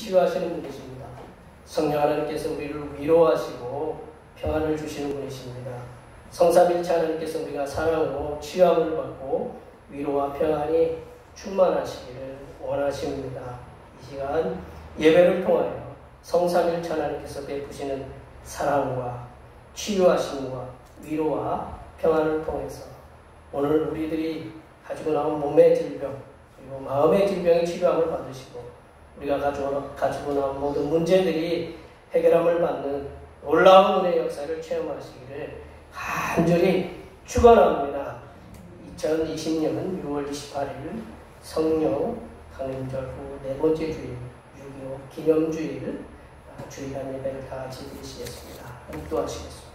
치유하시는 분이십니다. 성령 하나님께서 우리를 위로하시고 평안을 주시는 분이십니다. 성삼일체 하나님께서 우리가 사랑으로 치유함을 받고 위로와 평안이 충만하시기를 원하십니다. 이 시간 예배를 통하여 성삼일체 하나님께서 베푸시는 사랑과 치유하심과 위로와 평안을 통해서 오늘 우리들이 가지고 나온 몸의 질병 그리고 마음의 질병의 치료함을 받으시고 우리가 가지고 나온 모든 문제들이 해결함을 받는 놀라운 은혜의 역사를 체험하시기를 간절히 축원합니다. 2020년 6월 28일 성령 강림절 후 네 번째 주일 6.25 기념주일 주일한 예배를 다 같이 드리시겠습니다. 기도하시겠습니다.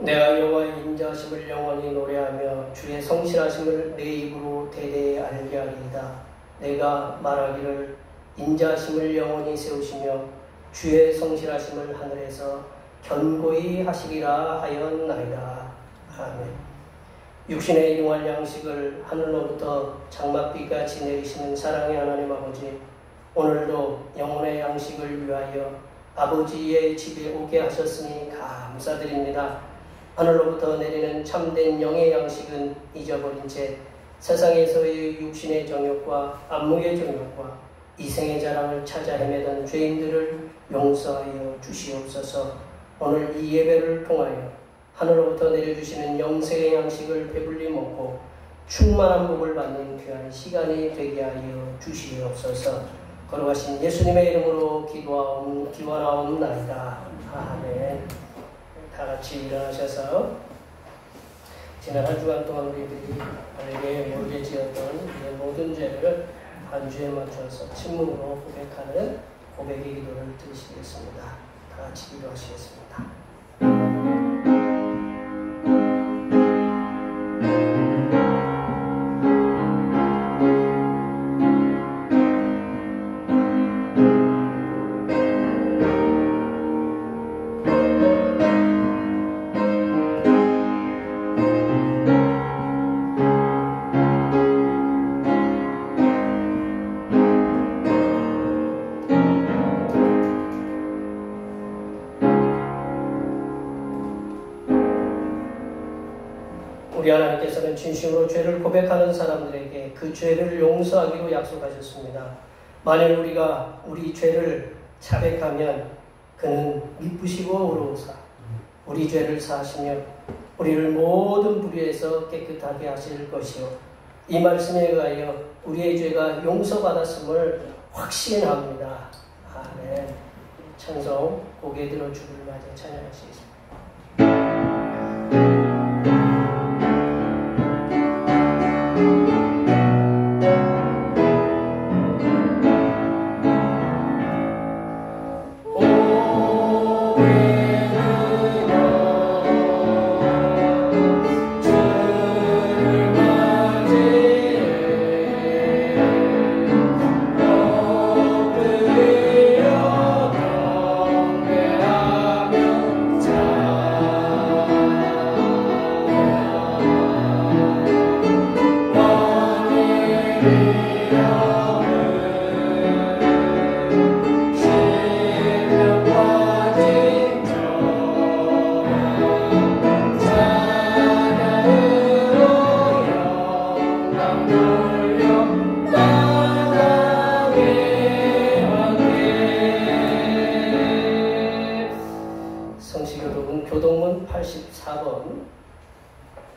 내가 여호와의 인자하심을 영원히 노래하며 주의 성실하심을 내 입으로 대대히 알게 하리이다. 내가 말하기를 인자하심을 영원히 세우시며 주의 성실하심을 하늘에서 견고히 하시리라 하였나이다. 아멘. 육신의 일용할 양식을 하늘로부터 장맛비같이 내리시는 사랑의 하나님 아버지, 오늘도 영혼의 양식을 위하여 아버지의 집에 오게 하셨으니 감사드립니다. 하늘로부터 내리는 참된 영의 양식은 잊어버린 채 세상에서의 육신의 정욕과 안목의 정욕과 이생의 자랑을 찾아 헤매던 죄인들을 용서하여 주시옵소서. 오늘 이 예배를 통하여 하늘로부터 내려주시는 영생의 양식을 배불리 먹고 충만한 복을 받는 귀한 시간이 되게 하여 주시옵소서. 거룩하신 예수님의 이름으로 기원하옵나이다. 아멘. 다 같이 일어나셔서 지난 한 주간 동안 우리들이 하나님께 모르게 지었던 모든 죄를 한 주에 맞춰서 침묵으로 고백하는 고백의 기도를 드리시겠습니다. 다 같이 기도하시겠습니다. 우리 하나님께서는 진심으로 죄를 고백하는 사람들에게 그 죄를 용서하기로 약속하셨습니다. 만일 우리가 우리 죄를 자백하면 그는 미쁘시고 의로우사 우리 죄를 사하시며 우리를 모든 불의에서 깨끗하게 하실 것이요 이 말씀에 의하여 우리의 죄가 용서받았음을 확신합니다. 아멘. 찬송 고개 들어 주를 맞아 찬양하시겠습니다. 교동문 84번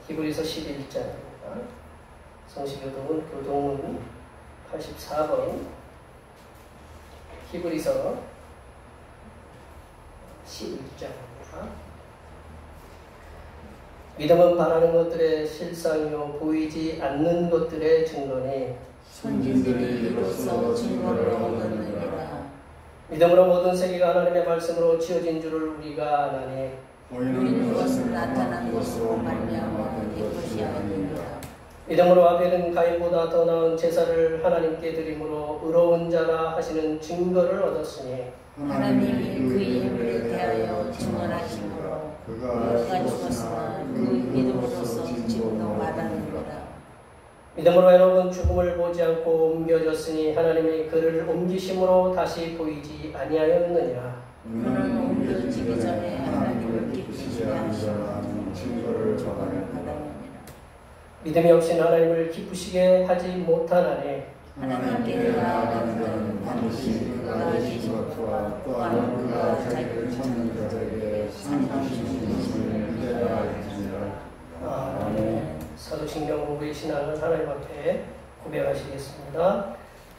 히브리서 11장입니다. 성시교동문 교동문 84번 히브리서 11장입니다. 믿음은 바라는 것들의 실상이요 보이지 않는 것들의 증거니 선진들이 이로써 믿음으로 모든 세계가 하나님의 말씀으로 지어진 줄을 우리가 아나니 보이는 것은 나타난 것으로 말미암아 된 것이 아닙니다. 믿음으로 아벨은 가인보다 더 나은 제사를 하나님께 드림으로 의로운 자라 하시는 증거를 얻었으니 하나님이 그의 힘을 대하여 증언하심으로 그가 죽었으나 그 믿음으로써 지금도 말하는도다. 믿음으로 헤롯은 죽음을 보지 않고 옮겨졌으니 하나님이 그를 옮기심으로 다시 보이지 아니하였느냐. 그는 옮겨지기 전에 하나님을 기쁘시게 하시는 증거를 받았느니라. 믿음이 없인 하나님을 기쁘시게 하지 못하나니 하나님께 나아가는 자는 반드시 그가 계신 것과 또한 그가 자기를 찾는 자들에게 상 주시는 것을 믿어야 할지니라. 아멘. 사도신경 우리 신앙을 하나님 앞에 고백하시겠습니다.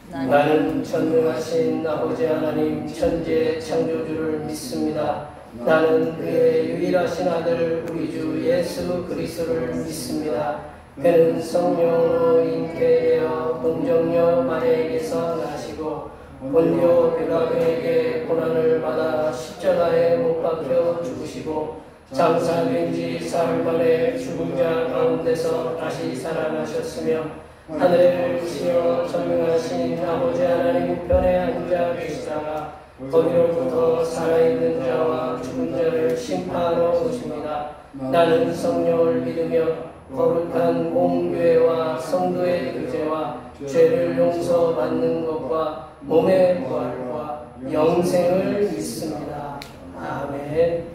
나는 전능하신 아버지 하나님 천지의 창조주를 믿습니다. 나는 그의 유일하신 아들 우리 주 예수 그리스도를 믿습니다. 그는 성령으로 잉태되어 동정녀 마리아에게서 나시고 본디오 빌라도에게 고난을 받아 십자가에 못 박혀 죽으시고 장사된 지 사흘 만에 죽은 자 가운데서 다시 살아나셨으며 하늘을 치어 전능하신 아버지 하나님 우편에 앉아 계시다가 거기로부터 살아있는 자와 죽은 자를 심판하러 오십니다. 나는 성령을 믿으며 거룩한 공교회와 성도의 교제와 죄를 용서받는 것과 몸의 부활과 영생을 믿습니다. 아멘.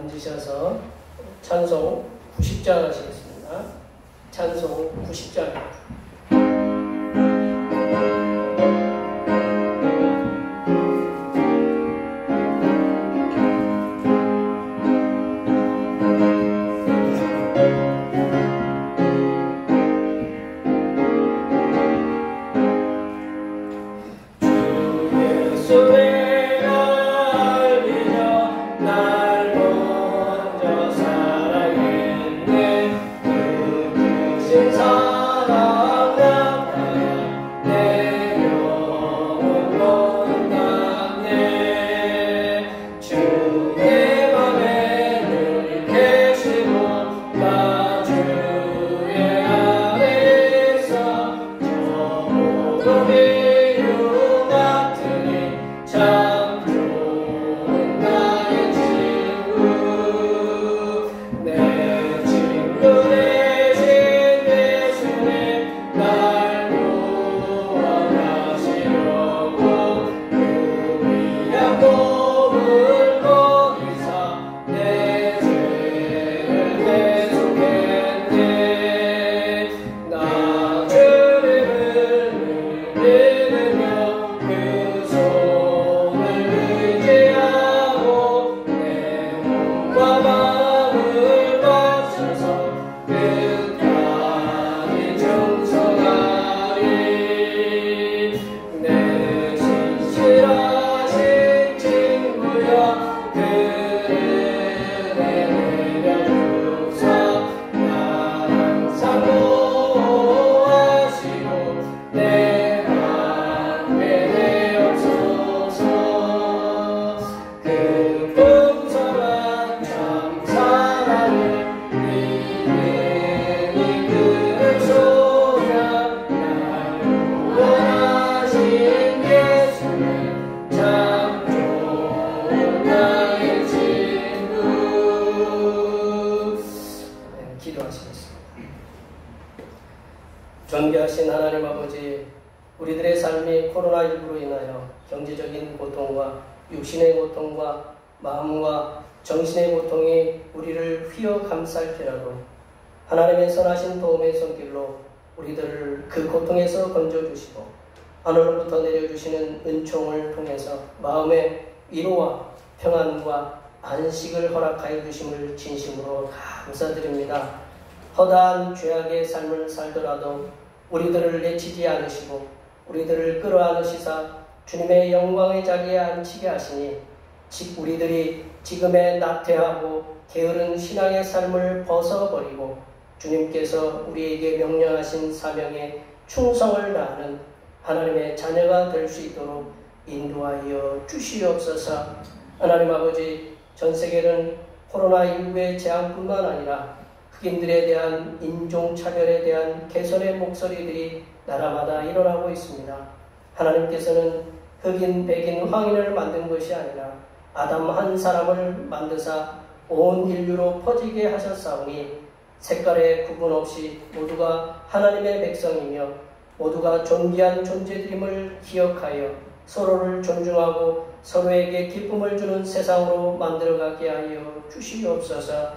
앉으셔서 찬송 90장 하시겠습니다. 찬송 90장. 존귀하신 하나님 아버지, 우리들의 삶이 코로나19로 인하여 경제적인 고통과 육신의 고통과 마음과 정신의 고통이 우리를 휘어 감쌀지라도 하나님의 선하신 도움의 손길로 우리들을 그 고통에서 건져주시고 하늘로부터 내려주시는 은총을 통해서 마음의 위로와 평안과 안식을 허락하여 주심을 진심으로 감사드립니다. 허다한 죄악의 삶을 살더라도 우리들을 내치지 않으시고 우리들을 끌어안으시사 주님의 영광의 자리에 앉히게 하시니 우리들이 지금의 나태하고 게으른 신앙의 삶을 벗어버리고 주님께서 우리에게 명령하신 사명에 충성을 다하는 하나님의 자녀가 될 수 있도록 인도하여 주시옵소서. 하나님 아버지, 전 세계는 코로나19의 재앙뿐만 아니라 흑인들에 대한 인종차별에 대한 개선의 목소리들이 나라마다 일어나고 있습니다. 하나님께서는 흑인, 백인, 황인을 만든 것이 아니라 아담 한 사람을 만드사 온 인류로 퍼지게 하셨사오니 색깔의 구분 없이 모두가 하나님의 백성이며 모두가 존귀한 존재들임을 기억하여 서로를 존중하고 서로에게 기쁨을 주는 세상으로 만들어가게 하여 주시옵소서.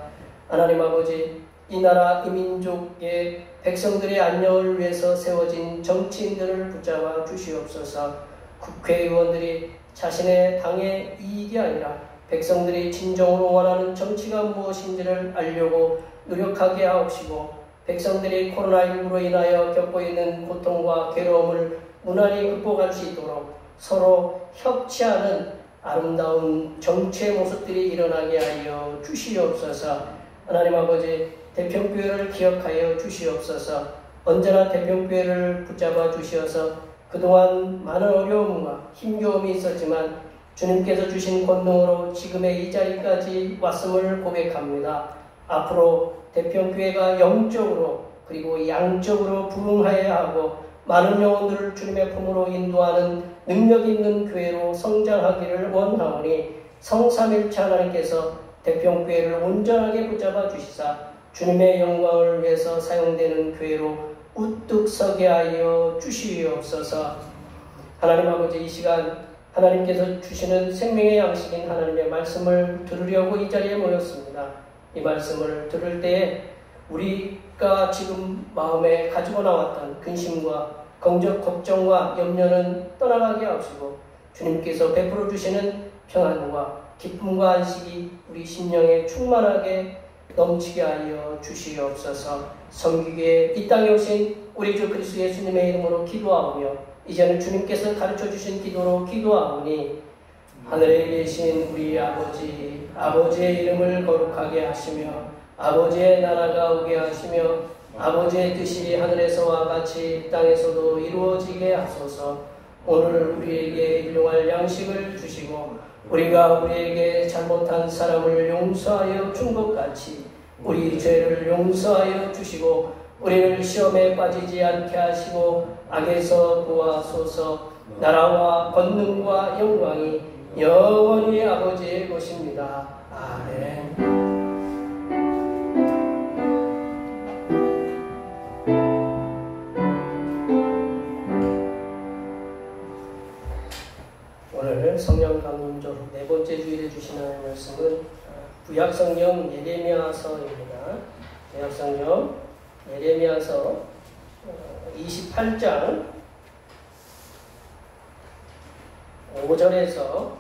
하나님 아버지, 이 나라 이 민족의 백성들의 안녕을 위해서 세워진 정치인들을 붙잡아 주시옵소서. 국회의원들이 자신의 당의 이익이 아니라 백성들이 진정으로 원하는 정치가 무엇인지를 알려고 노력하게 하옵시고, 백성들이 코로나19로 인하여 겪고 있는 고통과 괴로움을 무난히 극복할 수 있도록 서로 협치하는 아름다운 정치의 모습들이 일어나게 하여 주시옵소서. 하나님 아버지, 대평교회를 기억하여 주시옵소서. 언제나 대평교회를 붙잡아 주시어서 그동안 많은 어려움과 힘겨움이 있었지만 주님께서 주신 권능으로 지금의 이 자리까지 왔음을 고백합니다. 앞으로 대평교회가 영적으로 그리고 양적으로 부흥하여야 하고 많은 영혼들을 주님의 품으로 인도하는 능력 있는 교회로 성장하기를 원하오니 성삼일체 하나님께서 대평교회를 온전하게 붙잡아 주시사 주님의 영광을 위해서 사용되는 교회로 우뚝 서게 하여 주시옵소서. 하나님 아버지, 이 시간 하나님께서 주시는 생명의 양식인 하나님의 말씀을 들으려고 이 자리에 모였습니다. 이 말씀을 들을 때에 우리가 지금 마음에 가지고 나왔던 근심과 걱정과 염려는 떠나가게 하시고 주님께서 베풀어 주시는 평안과 기쁨과 안식이 우리 심령에 충만하게 넘치게 하여 주시옵소서. 섬기게 이 땅에 오신 우리 주 그리스도 예수님의 이름으로 기도하오며 이제는 주님께서 가르쳐 주신 기도로 기도하오니, 하늘에 계신 우리 아버지, 아버지의 이름을 거룩하게 하시며 아버지의 나라가 오게 하시며 아버지의 뜻이 하늘에서와 같이 땅에서도 이루어지게 하소서. 오늘 우리에게 일용할 양식을 주시고 우리가 우리에게 잘못한 사람을 용서하여 준 것 같이 우리 죄를 용서하여 주시고 우리를 시험에 빠지지 않게 하시고 악에서 구하소서. 나라와 권능과 영광이 영원히 아버지의 것입니다. 아멘. 오늘 성령 강림절 네 번째 주일에 주신 하나님의 말씀은 구약성경 예레미야서입니다. 구약성경 예레미야서 28장 5절에서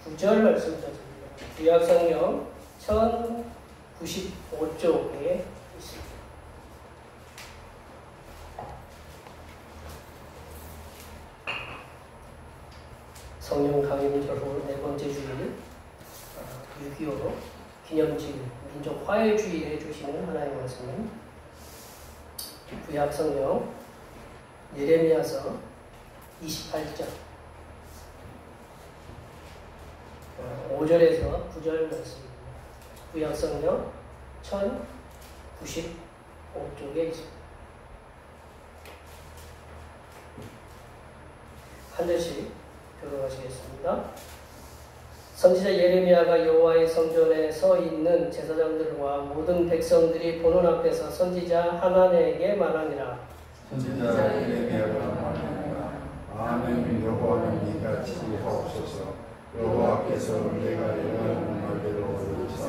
9절 말씀 드렸습니다. 구약성경 1095쪽에 있습니다. 성령 강림절 후 네 번째 주일 6.25 기념주일 민족 화해주일에 주시는 하나님의 말씀은 구약성경 예레미야서 28장 5절에서 9절 말씀입니다. 구약성경 1095쪽에 있습니다. 한 절씩 교독하시겠습니다. 선지자 예레미야가 여호와의 성전에 서 있는 제사장들과 모든 백성들이 보는 앞에서 선지자 하나네에게 말하니라. 선지자 예레미야가 말하니라. 아멘. 여호와는 이같이 하옵소서. 여호와께서 내가 이러한 말대로 이루사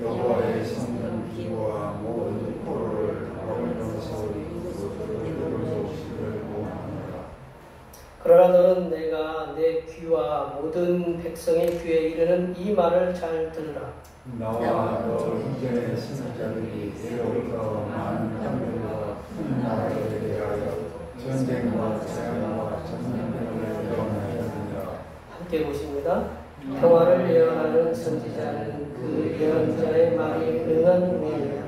여호와의 성전 기구와 모든 포로를 어려서 이곳으로 이루시기를 원하노라. 그러나 너는 내가 내 귀와 모든 백성의 귀에 이르는 이 말을 잘 들으라. 나와 너 이전의 선지자들이 예로부터 많은 땅들과 큰 나라에 대하여 전쟁과 재앙과 전쟁을 예언하였느니라. 함께 보십니다. 평화를 예언하는 선지자는 그 예언자의 말이 능한 이니라.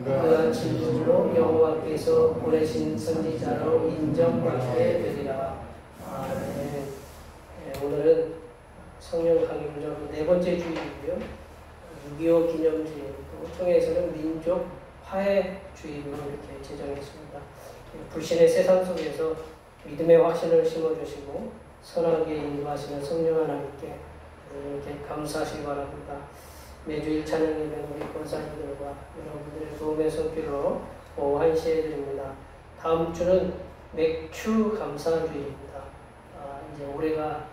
그가 진실로 여호와께서 보내신 선지자로 인정받게 되리라. 아멘. 오늘은 성령 강림절 네 번째 주일이고요. 6.25 기념주일, 또 총회에서는 민족 화해 주일로 이렇게 제정했습니다. 불신의 세상 속에서 믿음의 확신을 심어주시고 선하게 인도하시는 성령 하나님께 이렇게 감사하시기 바랍니다. 매주일 찬양 예배는 우리 권사님들과 여러분들의 도움의 손길로 오후 1시에 드립니다. 다음 주는 맥주 감사주일입니다. 이제 올해가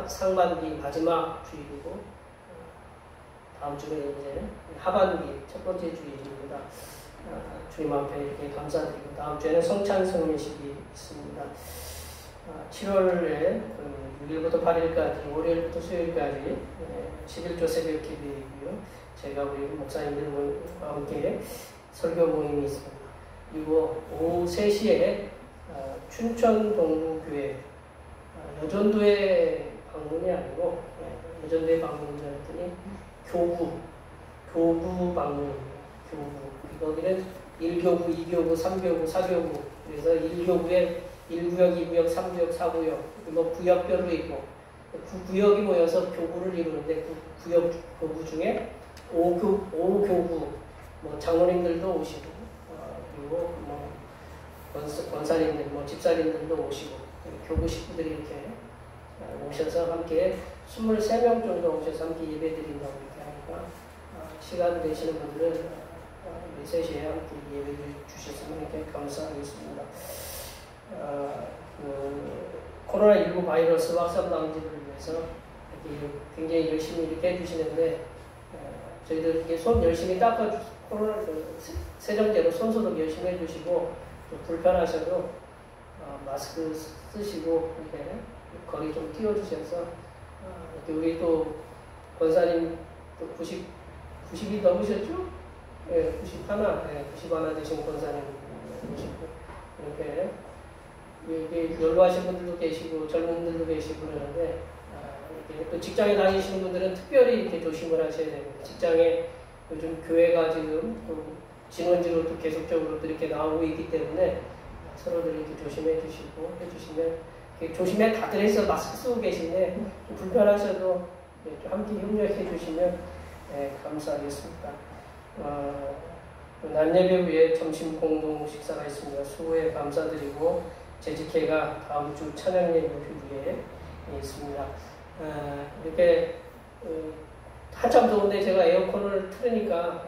상반기 마지막 주일이고 다음 주는 이제 하반기 첫 번째 주일입니다. 주님 앞에 이렇게 감사드리고 다음 주에는 성찬 성례식이 있습니다. 7월에 6일부터 8일까지 월요일부터 수요일까지 11조 새벽 기도이고요. 제가 우리 목사님들과 함께 설교 모임이 있습니다. 그리고 오후 3시에 춘천 동부교회 여전도에 방문이 아니고 여전도에 방문을 했더니 교구 방문입니다. 교구. 거기는 1교구, 2교구, 3교구, 4교구. 그래서 1교구에 1구역, 2구역, 3구역, 4구역 뭐 구역별로 있고 그 구역이 모여서 교구를 이루는데 그 구역 교구 중에 5교구 뭐 장로님들도 오시고 그리고 뭐 권사님들, 뭐 집사님들도 오시고 교구 식구들이 이렇게 오셔서 함께 23명 정도 오셔서 함께 예배드린다고 이렇게 하니까 시간 되시는 분들은 3시에 함께 예배 주셨으면 이렇게 감사하겠습니다. 코로나19 바이러스 확산 방지를 위해서 이렇게 굉장히 열심히 이렇게 해주시는데 저희들 이렇게 손 열심히 닦아주시고 코로나 세정제로 손 소독 열심히 해주시고 불편하셔도 마스크 쓰시고 이렇게 거리 좀 띄워주셔서 이렇게 우리 또 권사님 또 90이 넘으셨죠? 네, 91 되신 권사님 오시고 이렇게 연로하신 분들도 계시고 젊은 분들도 계시고 그러는데 이렇게 또 직장에 다니시는 분들은 특별히 이렇게 조심을 하셔야 됩니다. 직장에 요즘 교회가 지금 또 진원지로 또 계속적으로 또 이렇게 나오고 있기 때문에 서로들 이렇게 조심해 주시고 해주시면 조심해 다들 해서 마스크 쓰고 계신데 좀 불편하셔도 좀 함께 협력해 주시면 감사하겠습니다. 난예배 후에 점심 공동 식사가 있습니다. 수고에 감사드리고 재직회가 다음 주 찬양 예배 후에 있습니다. 이렇게 한참 더운데 제가 에어컨을 틀으니까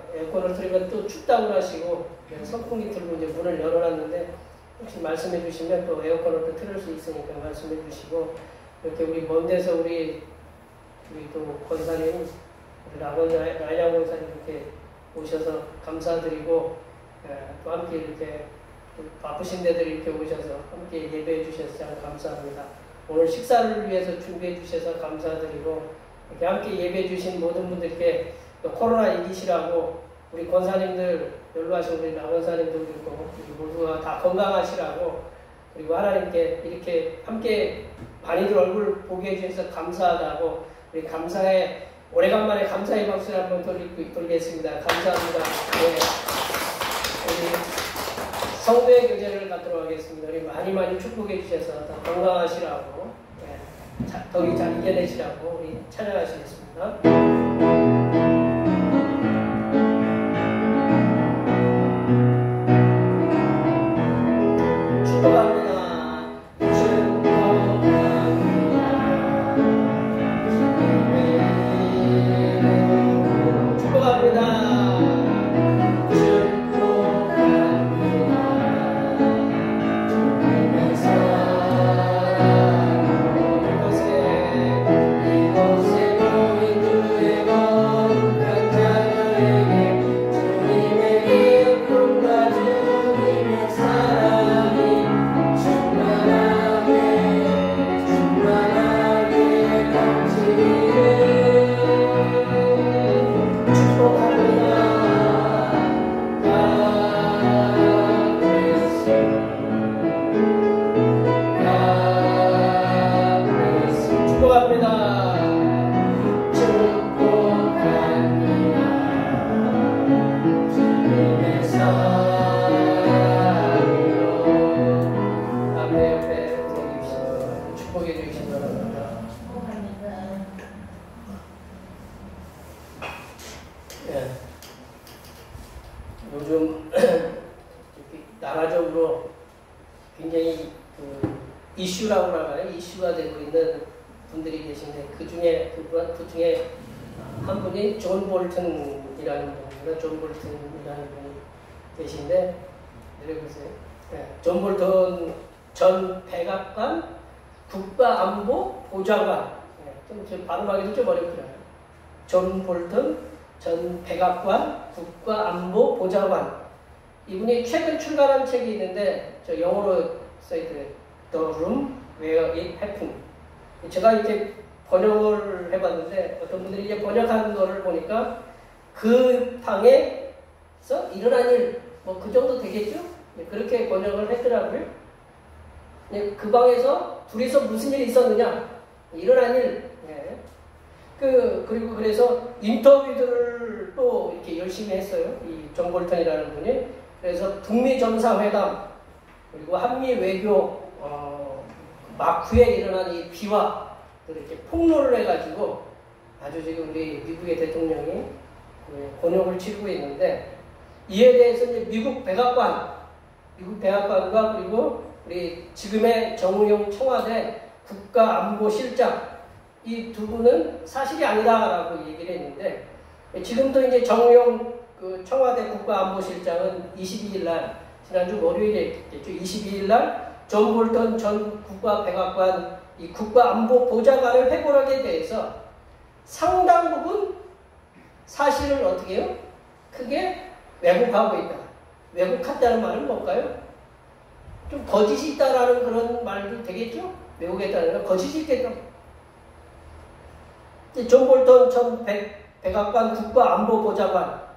또 춥다고 하시고 선풍기 들고 이제 문을 열어놨는데 혹시 말씀해 주시면 또 에어컨을 또 틀을 수 있으니까 말씀해 주시고 이렇게 우리 먼 데서 우리 또 권사님 라양 권사님 이렇게 오셔서 감사드리고 또 함께 이렇게 바쁘신 데들 이렇게 오셔서 함께 예배해 주셔서 참 감사합니다. 오늘 식사를 위해서 준비해 주셔서 감사드리고 이렇게 함께 예배해 주신 모든 분들께 코로나 이기시라고 우리 권사님들 연로하신 우리 나권사님도 그렇고 모두가 다 건강하시라고 그리고 하나님께 이렇게 함께 많이들 얼굴 보게 해주셔서 감사하다고 우리 감사의 오래간만에 감사의 박수를 한번 돌리겠습니다. 감사합니다. 네. 우리 성도의 교제를 갖도록 하겠습니다. 우리 많이 축복해 주셔서 더 건강하시라고 더위 잘 이겨내시라고 우리 찬양하시겠습니다. 축복합니다. 축복해 주시기 바랍니다. 이슈라고 할까요? 이슈가 되고 있는 분들이 계신데 그 중에 한 분이 존 볼턴이라는 분입니다. 존 볼턴이라는 분이 계신데 내려보세요. 네, 존 볼턴 전 백악관 국가안보보좌관. 네, 좀 발음하기도 좀 어렵더라고요. 존 볼턴 전 백악관 국가안보보좌관. 이분이 최근 출간한 책이 있는데 저 영어로 써있더래요. The Room Where It Happened. 제가 이렇게 번역을 해봤는데 어떤 분들이 이제 번역하는 거를 보니까 그 방에서 일어난 일, 뭐 그 정도 되겠죠? 그렇게 번역을 했더라고요. 그 방에서 둘이서 무슨 일이 있었느냐, 일어난 일. 예. 그리고 그래서 인터뷰들을 또 이렇게 열심히 했어요. 이 존 볼턴이라는 분이. 그래서 북미 정상회담 그리고 한미 외교 마쿠에 일어난 이 비화 이렇게 폭로를 해가지고 아주 지금 우리 미국의 대통령이 곤욕을 치르고 있는데 이에 대해서 이제 미국 백악관과 그리고 우리 지금의 정우용 청와대 국가안보실장 이 두 분은 사실이 아니다라고 얘기를 했는데 지금도 이제 정우용 그 청와대 국가안보실장은 22일 날 지난주 월요일에 있겠죠. 22일 날 존 볼턴 전 국가백악관 이 국가안보보좌관을 회고록에 대해서 상당 부분 사실을 어떻게 해요? 크게 왜곡하고 있다. 왜곡했다는 말은 뭘까요? 좀 거짓이 있다라는 그런 말도 되겠죠? 왜곡했다는 건 거짓이 있겠다. 존 볼턴 전 백악관 국가안보보좌관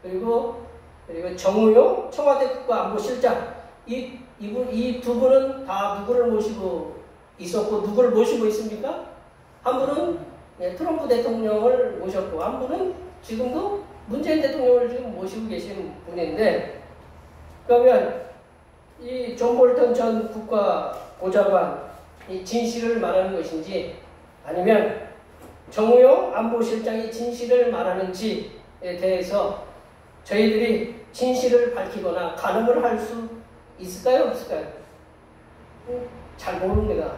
그리고 정우용 청와대 국가안보실장 이 두 분은 다 누구를 모시고 있었고 누구를 모시고 있습니까? 한 분은 트럼프 대통령을 모셨고 한 분은 지금도 문재인 대통령을 지금 모시고 계신 분인데 그러면 이 존 볼턴 전 국가보좌관 이 진실을 말하는 것인지 아니면 정우용 안보실장이 진실을 말하는지에 대해서 저희들이 진실을 밝히거나 가늠을 할 수 있을까요? 없을까요? 잘 모릅니다.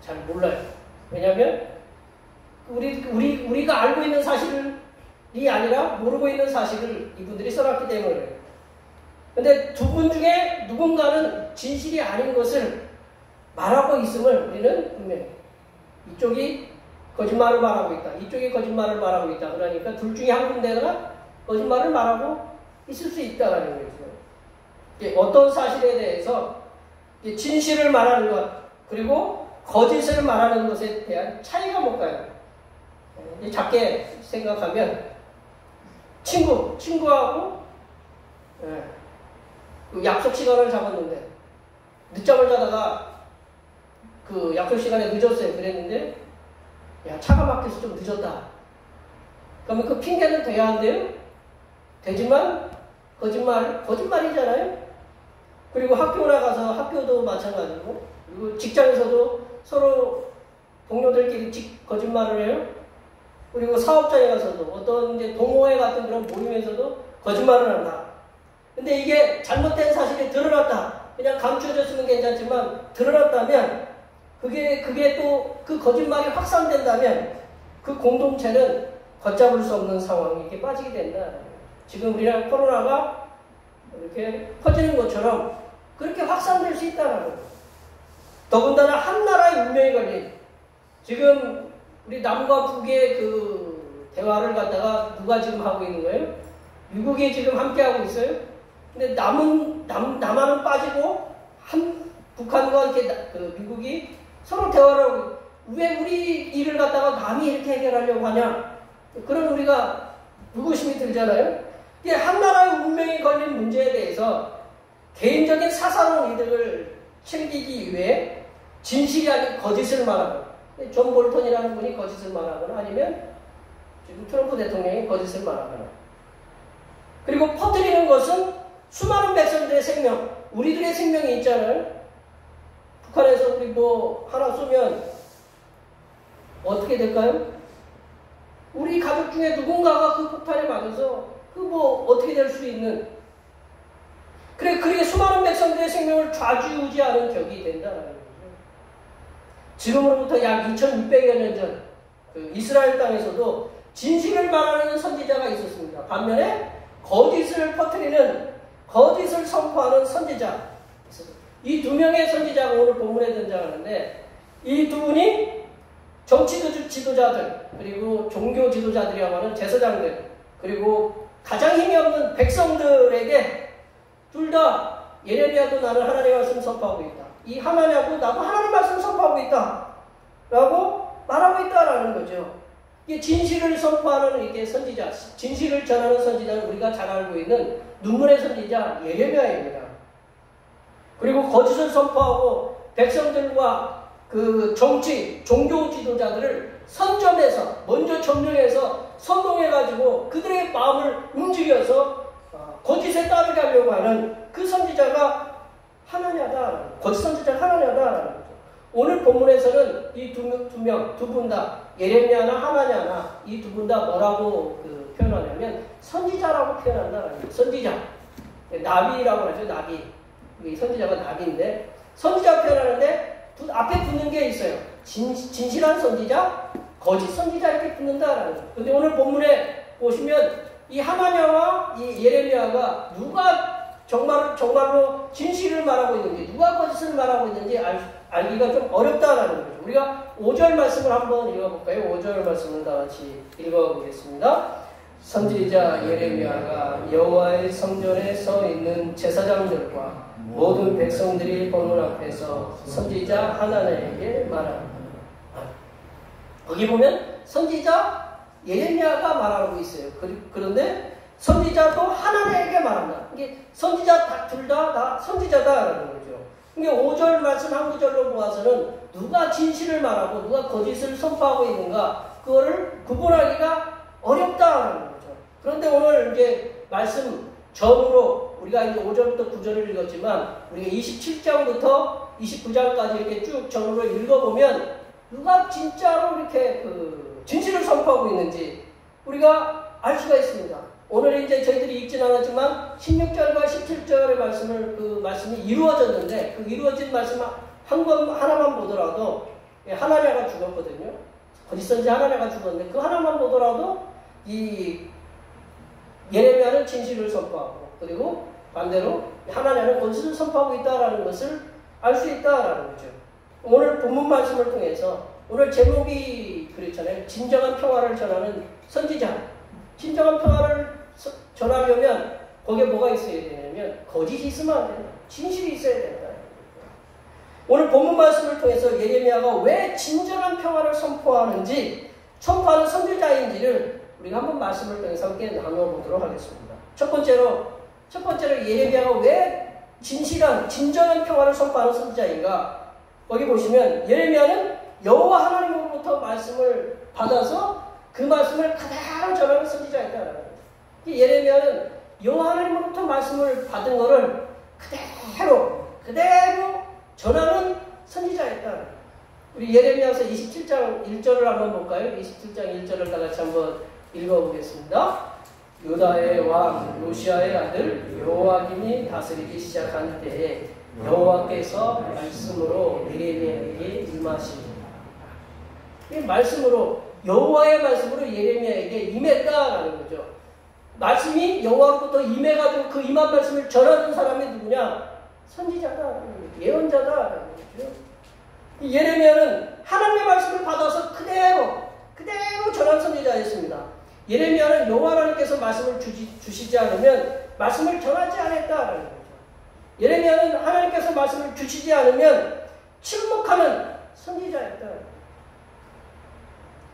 잘 몰라요. 왜냐하면 우리가 알고 있는 사실이 아니라 모르고 있는 사실을 이분들이 써놨기 때문에 근데 두 분 중에 누군가는 진실이 아닌 것을 말하고 있음을 우리는 분명히 이쪽이 거짓말을 말하고 있다. 이쪽이 거짓말을 말하고 있다. 그러니까 둘 중에 한 군데가 거짓말을 말하고 있을 수 있다는 거죠. 어떤 사실에 대해서 진실을 말하는 것 그리고 거짓을 말하는 것에 대한 차이가 뭘까요? 작게 생각하면 친구하고 약속 시간을 잡았는데 늦잠을 자다가 그 약속 시간에 늦었어요. 그랬는데 야 차가 막혀서 좀 늦었다. 그러면 그 핑계는 돼야 한대요? 되지만 거짓말이잖아요. 그리고 학교 나가서 학교도 마찬가지고 그리고 직장에서도 서로 동료들끼리 거짓말을 해요. 그리고 사업장에 가서도 어떤 이제 동호회 같은 그런 모임에서도 거짓말을 한다. 근데 이게 잘못된 사실이 드러났다. 그냥 감춰졌으면 괜찮지만 드러났다면 그게 또 그 거짓말이 확산된다면 그 공동체는 걷잡을 수 없는 상황에 이렇게 빠지게 된다. 지금 우리나라 코로나가 이렇게 퍼지는 것처럼 그렇게 확산될 수 있다라고. 더군다나 한 나라의 운명이 걸린 지금 우리 남과 북의 그 대화를 갖다가 누가 지금 하고 있는 거예요? 미국이 지금 함께 하고 있어요. 근데 남한은 빠지고 북한과 이렇게 그 미국이 서로 대화를 하고 왜 우리 일을 갖다가 감히 이렇게 해결하려고 하냐? 그런 우리가 의구심이 들잖아요. 이게 한 나라의 운명이 걸린 문제에 대해서 개인적인 사사로운 이득을 챙기기 위해 진실이 아닌 거짓을 말하고 존 볼턴이라는 분이 거짓을 말하거나 아니면 지금 트럼프 대통령이 거짓을 말하거나 그리고 퍼뜨리는 것은 수많은 백성들의 생명, 우리들의 생명이 있잖아요. 북한에서 우리 뭐 하나 쏘면 어떻게 될까요? 우리 가족 중에 누군가가 그 폭탄에 맞아서 그 뭐 어떻게 될 수 있는 그렇게 수많은 백성들의 생명을 좌지우지하는 격이 된다는 거죠. 지금으로부터 약 2600여 년 전 그 이스라엘 땅에서도 진실을 말하는 선지자가 있었습니다. 반면에 거짓을 퍼뜨리는, 거짓을 선포하는 선지자. 이 두 명의 선지자가 오늘 본문에 등장하는데, 이 두 분이 정치 지도자들, 그리고 종교 지도자들이라고 하는 제사장들, 그리고 가장 힘이 없는 백성들에게 둘 다 예레미야도 나는 하나님의 말씀 선포하고 있다. 이 하나냐도 나도 하나님의 말씀 선포하고 있다. 라고 말하고 있다라는 거죠. 이게 진실을 선포하는 이게 선지자, 진실을 전하는 선지자는 우리가 잘 알고 있는 눈물의 선지자 예레미야입니다. 그리고 거짓을 선포하고 백성들과 그 정치, 종교 지도자들을 선점해서, 먼저 점령해서 선동해가지고 그들의 마음을 움직여서 거짓에 따르게 하려고 하는 그 선지자가 하나냐다. 거짓 선지자가 하나냐다라는 거죠. 오늘 본문에서는 이 두 분 다, 예레미야나 하나냐나 이 두 분 다 뭐라고 표현하냐면 선지자라고 표현한다라는 거예요. 선지자. 나비라고 하죠. 나비. 이 선지자가 나비인데 선지자 표현하는데 앞에 붙는 게 있어요. 진실한 선지자, 거짓 선지자 이렇게 붙는다라는 거예요. 근데 오늘 본문에 보시면 이 하나냐와 이 예레미야가 누가 정말로 진실을 말하고 있는지, 누가 거짓을 말하고 있는지 알기가 좀 어렵다라는 거죠. 우리가 5절 말씀을 한번 읽어볼까요? 5절 말씀을 다 같이 읽어보겠습니다. 선지자 예레미야가 여호와의 성전에 서 있는 제사장들과 모든 백성들이 보는 앞에서 선지자 하나냐에게 말합니다. 거기 보면 선지자 예레미야가 말하고 있어요. 그런데 선지자도 하나냐에게 말한다. 이게 선지자 둘 다 선지자다라는 거죠. 이게 5절 말씀 한 구절로 보아서는 누가 진실을 말하고 누가 거짓을 선포하고 있는가, 그거를 구분하기가 어렵다라는 거죠. 그런데 오늘 이제 말씀 전으로 우리가 이제 5절부터 9절을 읽었지만 우리가 27장부터 29장까지 이렇게 쭉 전으로 읽어보면 누가 진짜로 이렇게 진실을 선포하고 있는지 우리가 알 수가 있습니다. 오늘 이제 저희들이 읽진 않았지만 16절과 17절의 말씀이 이루어졌는데 그 이루어진 말씀 하나만 보더라도 하나냐가 죽었거든요. 거짓 선지 하나냐가 죽었는데 그 하나만 보더라도 이 예레미야는 진실을 선포하고 그리고 반대로 하나냐는 거짓을 선포하고 있다라는 것을 알 수 있다라는 거죠. 오늘 본문 말씀을 통해서 오늘 제목이 그렇잖아요. 진정한 평화를 전하는 선지자. 진정한 평화를 전하려면 거기에 뭐가 있어야 되냐면 거짓이 있으면 안 된다. 진실이 있어야 된다. 오늘 본문 말씀을 통해서 예레미야가 왜 진정한 평화를 선포하는 선지자인지를 우리가 한번 말씀을 통해서 함께 나눠보도록 하겠습니다. 첫 번째로 예레미야가 왜 진정한 평화를 선포하는 선지자인가? 거기 보시면 예레미야는 여호와 하나님으로부터 말씀을 받아서 그 말씀을 그대로 전하는 선지자였다라는 거예요. 예레미야는 여호와 하나님으로부터 말씀을 받은 것을 그대로 전하는 선지자였다. 우리 예레미야서 27장 1절을 한번 볼까요? 27장 1절을 다 같이 한번 읽어보겠습니다. 유다의 왕 요시야의 아들 여호야김이 다스리기 시작한 때에 여호와께서 말씀으로 예레미야에게 임하시니라. 이 말씀으로, 여호와의 말씀으로 예레미야에게 임했다라는 거죠. 말씀이 여호와로부터 임해가지고 그 임한 말씀을 전하는 사람이 누구냐? 선지자다, 예언자다라는 거죠. 예레미야는 하나님의 말씀을 받아서 그대로 전한 선지자였습니다. 예레미야는 여호와 하나님께서 말씀을 주시지 않으면 말씀을 전하지 않았다라는 거죠. 예레미야는 하나님께서 말씀을 주시지 않으면 침묵하는 선지자였다.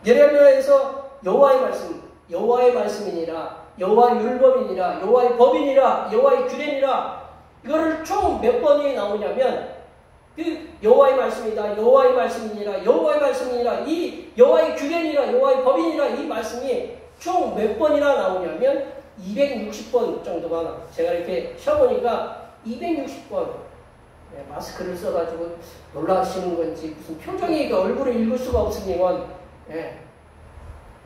예레미야에서 여호와의 말씀이니라, 여호와의 율법이니라, 여호와의 법이니라, 여호와의 규례니라, 이거를 총 몇 번이 나오냐면 그 여호와의 말씀이다, 여호와의 말씀이니라, 여호와의 말씀이니라, 이 여호와의 규례니라, 여호와의 법이니라, 이 말씀이 총 몇 번이나 나오냐면 260번 정도가 나와요. 제가 이렇게 쉬어보니까 260번. 마스크를 써가지고 놀라시는 건지 무슨 표정이 얼굴을 읽을 수가 없으니 이건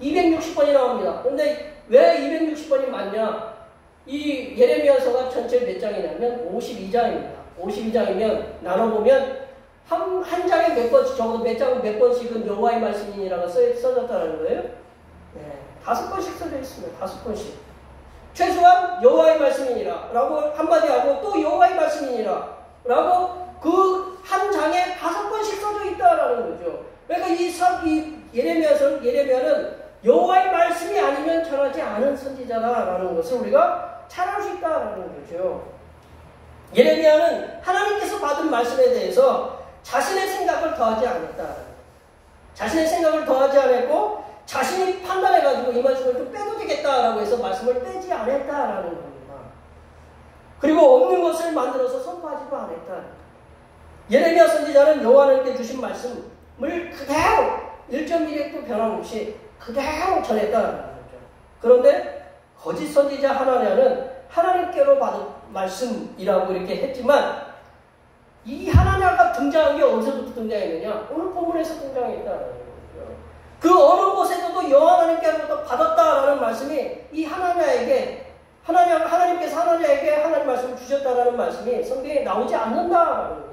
260번이 나옵니다. 그런데 왜 260번이 많냐? 이 예레미야서가 전체 몇 장이냐면 52장입니다. 52장이면 나눠보면 한 장에 몇 번씩, 적어도 몇 장 몇 번씩은 여호와의 말씀이니라고 써졌다는 거예요. 네, 5번씩 써져 있습니다. 5번씩. 최소한 여호와의 말씀이니라 라고 한마디 하고 또 여호와의 말씀이니라 라고 그 한 장에 5번씩 써져 있다라는 거죠. 그러니까 이 예레미야는 여호와의 말씀이 아니면 전하지 않은 선지자다라는 것을 우리가 잘 알 수 있다라는 거죠. 예레미야는 하나님께서 받은 말씀에 대해서 자신의 생각을 더하지 않았다. 자신의 생각을 더하지 않았고 자신이 판단해가지고 이 말씀을 좀 빼도 되겠다라고 해서 말씀을 빼지 않았다라는 겁니다. 그리고 없는 것을 만들어서 선포하지도 않았다. 예레미야 선지자는 여호와 하나님께 주신 말씀을 그대로 1.1획도 변함없이 그대로 전했다는 거죠. 그런데 거짓 선지자 하나냐는 하나님께로 받은 말씀이라고 이렇게 했지만 이 하나냐가 등장한 게 어디서부터 등장했느냐? 오늘 본문에서 등장했다는 거죠. 그 어느 곳에서도 여호와 하나님께로부터 받았다라는 말씀이 이 하나님께서 하나냐에게 하나님 말씀을 주셨다라는 말씀이 성경에 나오지 않는다라는 거예요.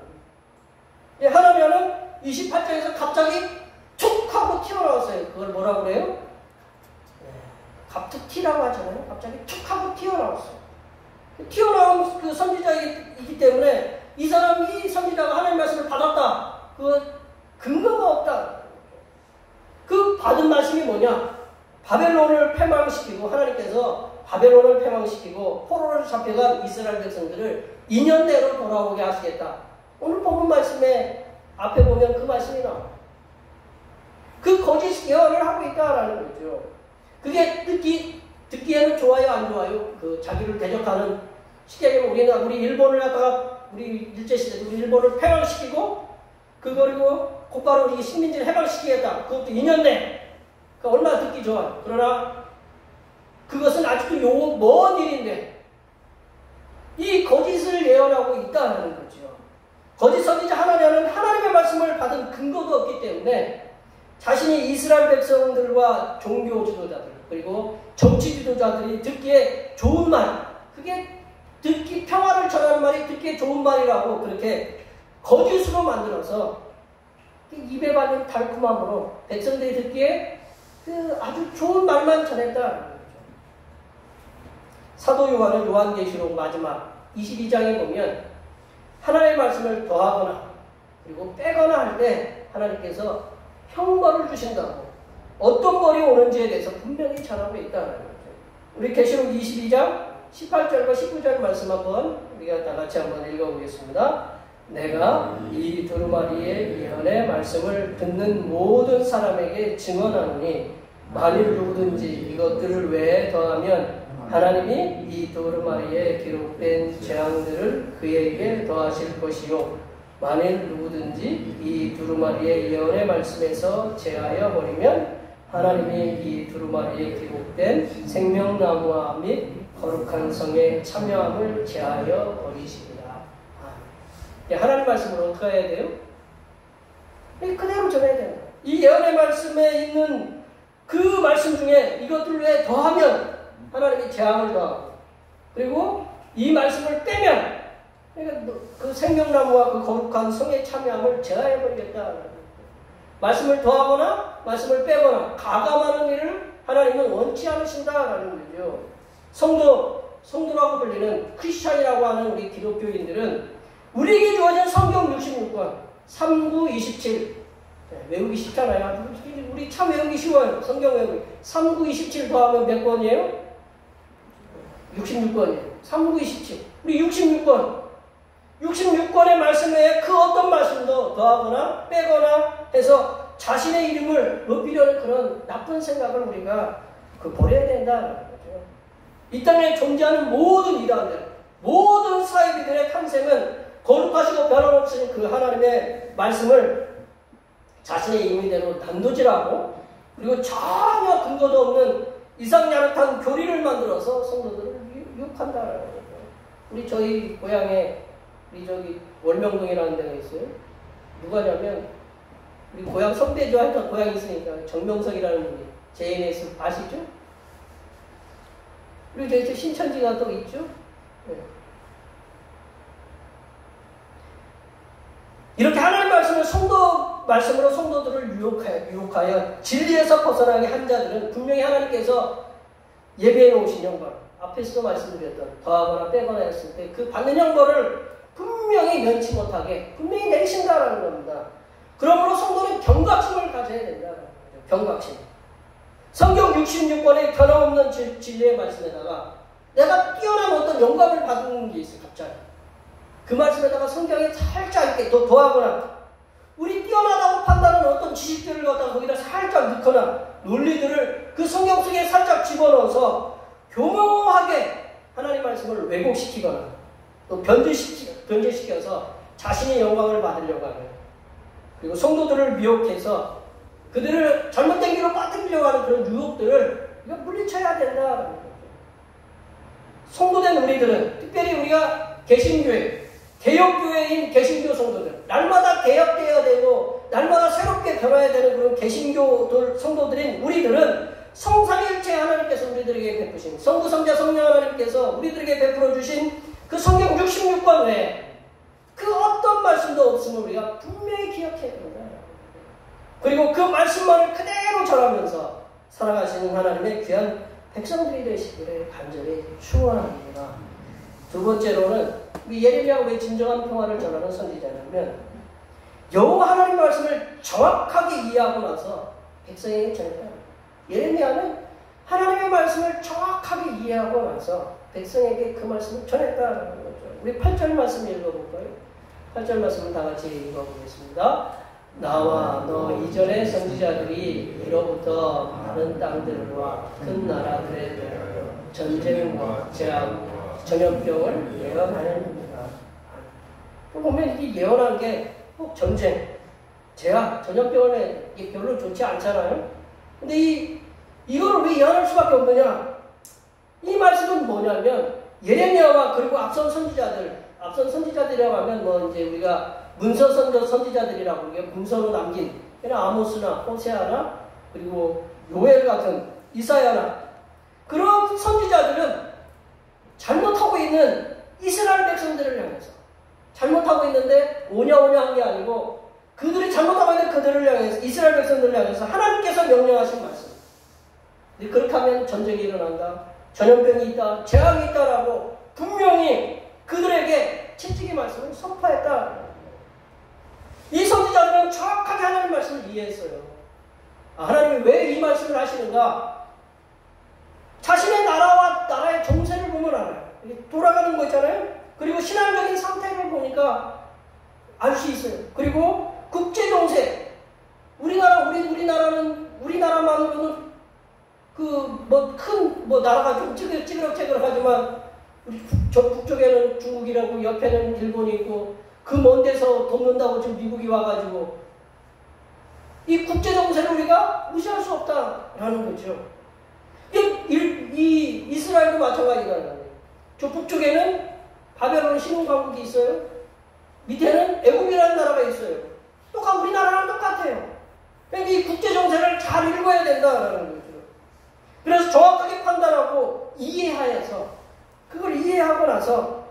하나냐는 28장에서 갑자기 툭 하고 튀어나왔어요. 그걸 뭐라고 그래요? 갑툭튀라고 하잖아요. 갑자기 툭 하고 튀어나왔어요. 튀어나온 그 선지자이기 때문에 이 선지자가 하나님 말씀을 받았다. 그 근거가 없다. 그 받은 말씀이 뭐냐? 바벨론을 패망시키고 하나님께서 바벨론을 패망시키고 포로로 잡혀간 이스라엘 백성들을 2년대로 돌아오게 하시겠다. 오늘 본문 말씀에 앞에 보면 그 말씀이 나와요. 그 거짓 예언을 하고 있다라는 거죠. 그게 듣기에는 좋아요, 안 좋아요? 그 자기를 대적하는 쉽게 얘기하면 우리 일본을 갖다가 우리 일제시대 우리 일본을 패망시키고 그리고 곧바로 우리 식민지를 해방시키겠다. 그것도 2년 내. 그러니까 얼마나 듣기 좋아요. 그러나 그것은 아직도 먼 일인데 이 거짓을 예언하고 있다는 거죠. 거짓 선지자 하나냐는 하나님의 말씀을 받은 근거도 없기 때문에 자신이 이스라엘 백성들과 종교 지도자들 그리고 정치 지도자들이 듣기에 좋은 말, 그게 듣기 평화를 전하는 말이 듣기에 좋은 말이라고 그렇게 거짓으로 만들어서 입에 발린 달콤함으로 백성들이 듣기에 그 아주 좋은 말만 전했다는 거죠. 사도 요한은 요한계시록 마지막 22장에 보면 하나님의 말씀을 더하거나 그리고 빼거나 할 때 하나님께서 형벌을 주신다고 어떤 벌이 오는지에 대해서 분명히 전하고 있다는 거죠. 우리 계시록 22장 18절과 19절 말씀 한번 우리가 다 같이 한번 읽어보겠습니다. 내가 이 두루마리의 예언의 말씀을 듣는 모든 사람에게 증언하노니 만일 누구든지 이것들을 외에 더하면 하나님이 이 두루마리에 기록된 재앙들을 그에게 더하실 것이요 만일 누구든지 이 두루마리의 예언의 말씀에서 제하여 버리면 하나님이 이 두루마리에 기록된 생명나무와 및 거룩한 성의 참여함을 제하여 버리시리라. 하나님 말씀을 어떻게 해야 돼요? 그대로 전해야 됩니다. 이 예언의 말씀에 있는 그 말씀 중에 이것들 외에 더하면 하나님이 재앙을 더하고 그리고 이 말씀을 빼면 그러니까 그 생명나무와 그 거룩한 성의 참여함을 제하해버리겠다. 말씀을 더하거나 말씀을 빼거나 가감하는 일을 하나님은 원치 않으신다라는 거죠. 성도라고 불리는 크리스찬이라고 하는 우리 기독교인들은 우리에게 주어진 성경 66권 3927 외우기 쉽잖아요. 우리 참 외우기 쉬워요. 성경 외우기 3927 더하면 몇 권이에요? 66권이에요. 3927 우리 66권의 말씀 외에 그 어떤 말씀도 더하거나 빼거나 해서 자신의 이름을 높이려는 그런 나쁜 생각을 우리가 버려야 된다는 거죠. 이 땅에 존재하는 모든 이단들, 모든 사이비들의 탄생은 거룩하시고 변함없으신 그 하나님의 말씀을 자신의 임의대로 단도질하고 그리고 전혀 근거도 없는 이상야릇한 교리를 만들어서 성도들을 유혹한다는 거죠. 우리 저희 고향에 우리 월명동이라는 데가 있어요. 누가냐면 우리 고향 선배죠. 하여튼 고향이 있으니까 정명석이라는 분이 JNS 아시죠? 그리고 저희 신천지가 또 있죠. 네. 이렇게 하나님 말씀으로 성도들을 유혹하여 진리에서 벗어나게 한 자들은 분명히 하나님께서 예배해 놓으신 형벌, 앞에서도 말씀드렸던 더하거나 빼거나 했을 때 그 받는 형벌을 분명히 면치 못하게 분명히 내리신다라는 겁니다. 그러므로 성도는 경각심을 가져야 된다는 거죠. 경각심. 성경 66권의 변함없는 진리의 말씀에다가 내가 뛰어난 어떤 영감을 받은 게 있어요. 갑자기. 그 말씀에다가 성경에 살짝 이렇게 더하거나 우리 뛰어나다고 판단하는 어떤 지식들을 갖다가 거기다 살짝 넣거나 논리들을 그 성경 속에 살짝 집어넣어서 교묘하게 하나님 말씀을 왜곡시키거나 또 변질시켜서 자신의 영광을 받으려고 하는, 그리고 성도들을 미혹해서 그들을 잘못된 길로 빠뜨리려고 하는 그런 유혹들을 우리가 물리쳐야 된다는 거죠. 성도된 우리들은, 특별히 우리가 개신교회, 개혁교회인 개신교 성도들, 날마다 개혁되어야 되고 날마다 새롭게 변화해야 되는 그런 개신교 성도들인 우리들은 성삼위일체 하나님께서 우리들에게 베푸신, 성부, 성자, 성령 하나님께서 우리들에게 베풀어 주신 그 성경 66권 외에 그 어떤 말씀도 없음을 우리가 분명히 기억해야 됩니다. 그리고 그 말씀만을 그대로 전하면서 살아가시는 하나님의 귀한 백성들이 되시기를 간절히 축원합니다. 두 번째로는 예레미야가 왜 진정한 평화를 전하는 선지자냐면 여호와 하나님 말씀을 정확하게 이해하고 나서 백성에게 전했다. 예레미야는 하나님의 말씀을 정확하게 이해하고 나서 백성에게 그 말씀을 전했다는 거죠. 우리 8절 말씀 읽어볼까요? 8절 말씀을 다 같이 읽어보겠습니다. 나와 너 이전의 선지자들이 이로부터 많은 땅들과 큰 나라들에 대하여 전쟁과 재앙과 전염병을 예언하였습니다. 보면 이 예언한 게 꼭 전쟁, 재앙, 전염병은 별로 좋지 않잖아요. 근데 이거를 왜 예언할 수밖에 없느냐? 이 말씀은 뭐냐면 예레미야와 그리고 앞선 선지자들이라고 하면 뭐 이제 우리가 문서 선지자들이라고 우리가 문서로 남긴 아모스나 호세아나 그리고 요엘 같은 이사야나 그런 선지자들은 잘못하고 있는 이스라엘 백성들을 향해서 잘못하고 있는데 오냐오냐 한 게 아니고 그들이 잘못하고 있는 그들을 향해서 이스라엘 백성들을 향해서 하나님께서 명령하신 말씀. 그렇게 하면 전쟁이 일어난다. 전염병이 있다. 재앙이 있다라고 분명히 그들에게 채찍의 말씀을 선포했다. 이 선지자들은 정확하게 하나님 말씀을 이해했어요. 하나님이 왜 이 말씀을 하시는가? 자신의 나라의 정세를 보면 알아요. 돌아가는 거 있잖아요. 그리고 신앙적인 상태를 보니까 알 수 있어요. 그리고 국제 정세, 우리나라만으로는 큰 나라가 좀 찌그러하지만 우리 북쪽에는 중국이라고 옆에는 일본이 있고 그 먼 데서 돕는다고 지금 미국이 와가지고 이 국제 정세를 우리가 무시할 수 없다라는 거죠. 이 이스라엘도 마찬가지라는 거예요. 저 북쪽에는 바벨론 신흥왕국이 있어요. 밑에는 애국이라는 나라가 있어요. 우리나라랑 똑같아요. 그러니까 이 국제 정세를 잘 읽어야 된다라는 거죠. 그래서 정확하게 판단하고 이해하여서 그걸 이해하고 나서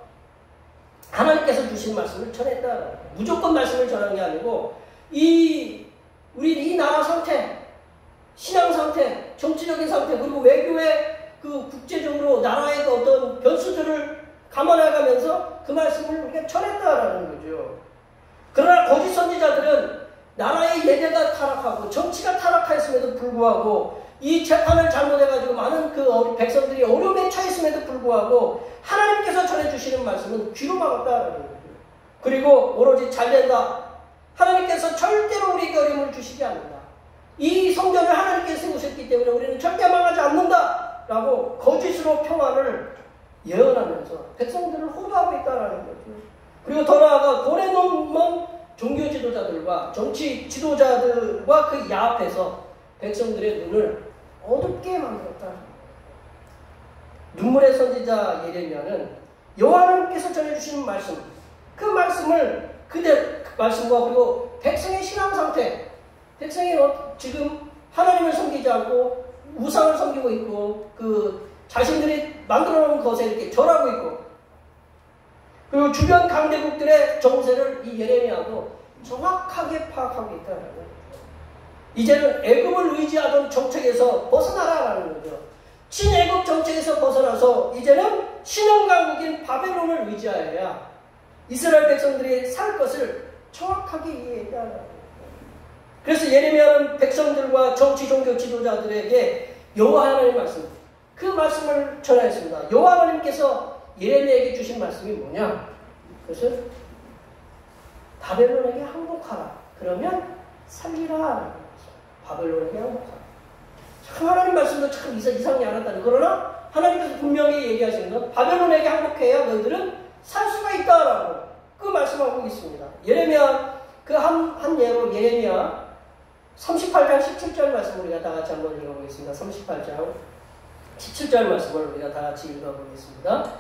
하나님께서 주신 말씀을 전했다. 무조건 말씀을 전한 게 아니고 우리 이 나라 상태, 신앙 상태, 정치적인 상태, 그리고 외교의 그 국제적으로 나라의 어떤 변수들을 감안해가면서 그 말씀을 우리가 전했다라는 거죠. 그러나 거짓 선지자들은 나라의 예배가 타락하고 정치가 타락하였음에도 불구하고 이 재판을 잘못해가지고 많은 그 백성들이 어려움에 처했음에도 불구하고 하나님께서 전해주시는 말씀은 귀로 막았다라는 거죠. 그리고 오로지 잘된다. 하나님께서 절대로 우리에게 어려움을 주시지 않는다. 이 성전을 하나님께서 세우셨기 때문에 우리는 절대 망하지 않는다. 라고 거짓으로 평안을 예언하면서 백성들을 호도하고 있다는 거죠. 그리고 더 나아가 고래 넘은 종교 지도자들과 정치 지도자들과 그 야합해서 백성들의 눈을 어둡게 만들었다. 눈물의 선지자 예레미야는 여호와 하나님께서 전해주시는 말씀, 그 말씀을 그 말씀과 그리고 백성의 신앙 상태, 백성이 지금 하나님을 섬기지 않고 우상을 섬기고 있고 그 자신들이 만들어놓은 것에 이렇게 절하고 있고 그리고 주변 강대국들의 정세를 이 예레미야도 정확하게 파악하고 있다는 거예요. 이제는 애굽을 의지하던 정책에서 벗어나라라는 거죠. 친애굽 정책에서 벗어나서 이제는 신흥강국인 바벨론을 의지하여야 이스라엘 백성들이 살 것을 정확하게 이해했다는 거예요. 그래서 예레미야는 백성들과 정치 종교 지도자들에게 여호와 하나님 말씀, 그 말씀을 전하였습니다. 여호와 하나님께서 예레미야에게 주신 말씀이 뭐냐? 그것은 바벨론에게 항복하라. 그러면 살리라. 바벨론에게 항복하라. 참 하나님 말씀도 참 이상하지 않았다는. 그러나 하나님께서 분명히 얘기하시는 건 바벨론에게 항복해야 너희들은 살 수가 있다라고 그 말씀하고 있습니다. 예레미야 그 한 예로 예레미야 38장 17절 말씀을 우리가 다 같이 한번 읽어보겠습니다. 38장 17절 말씀을 우리가 다 같이 읽어보겠습니다.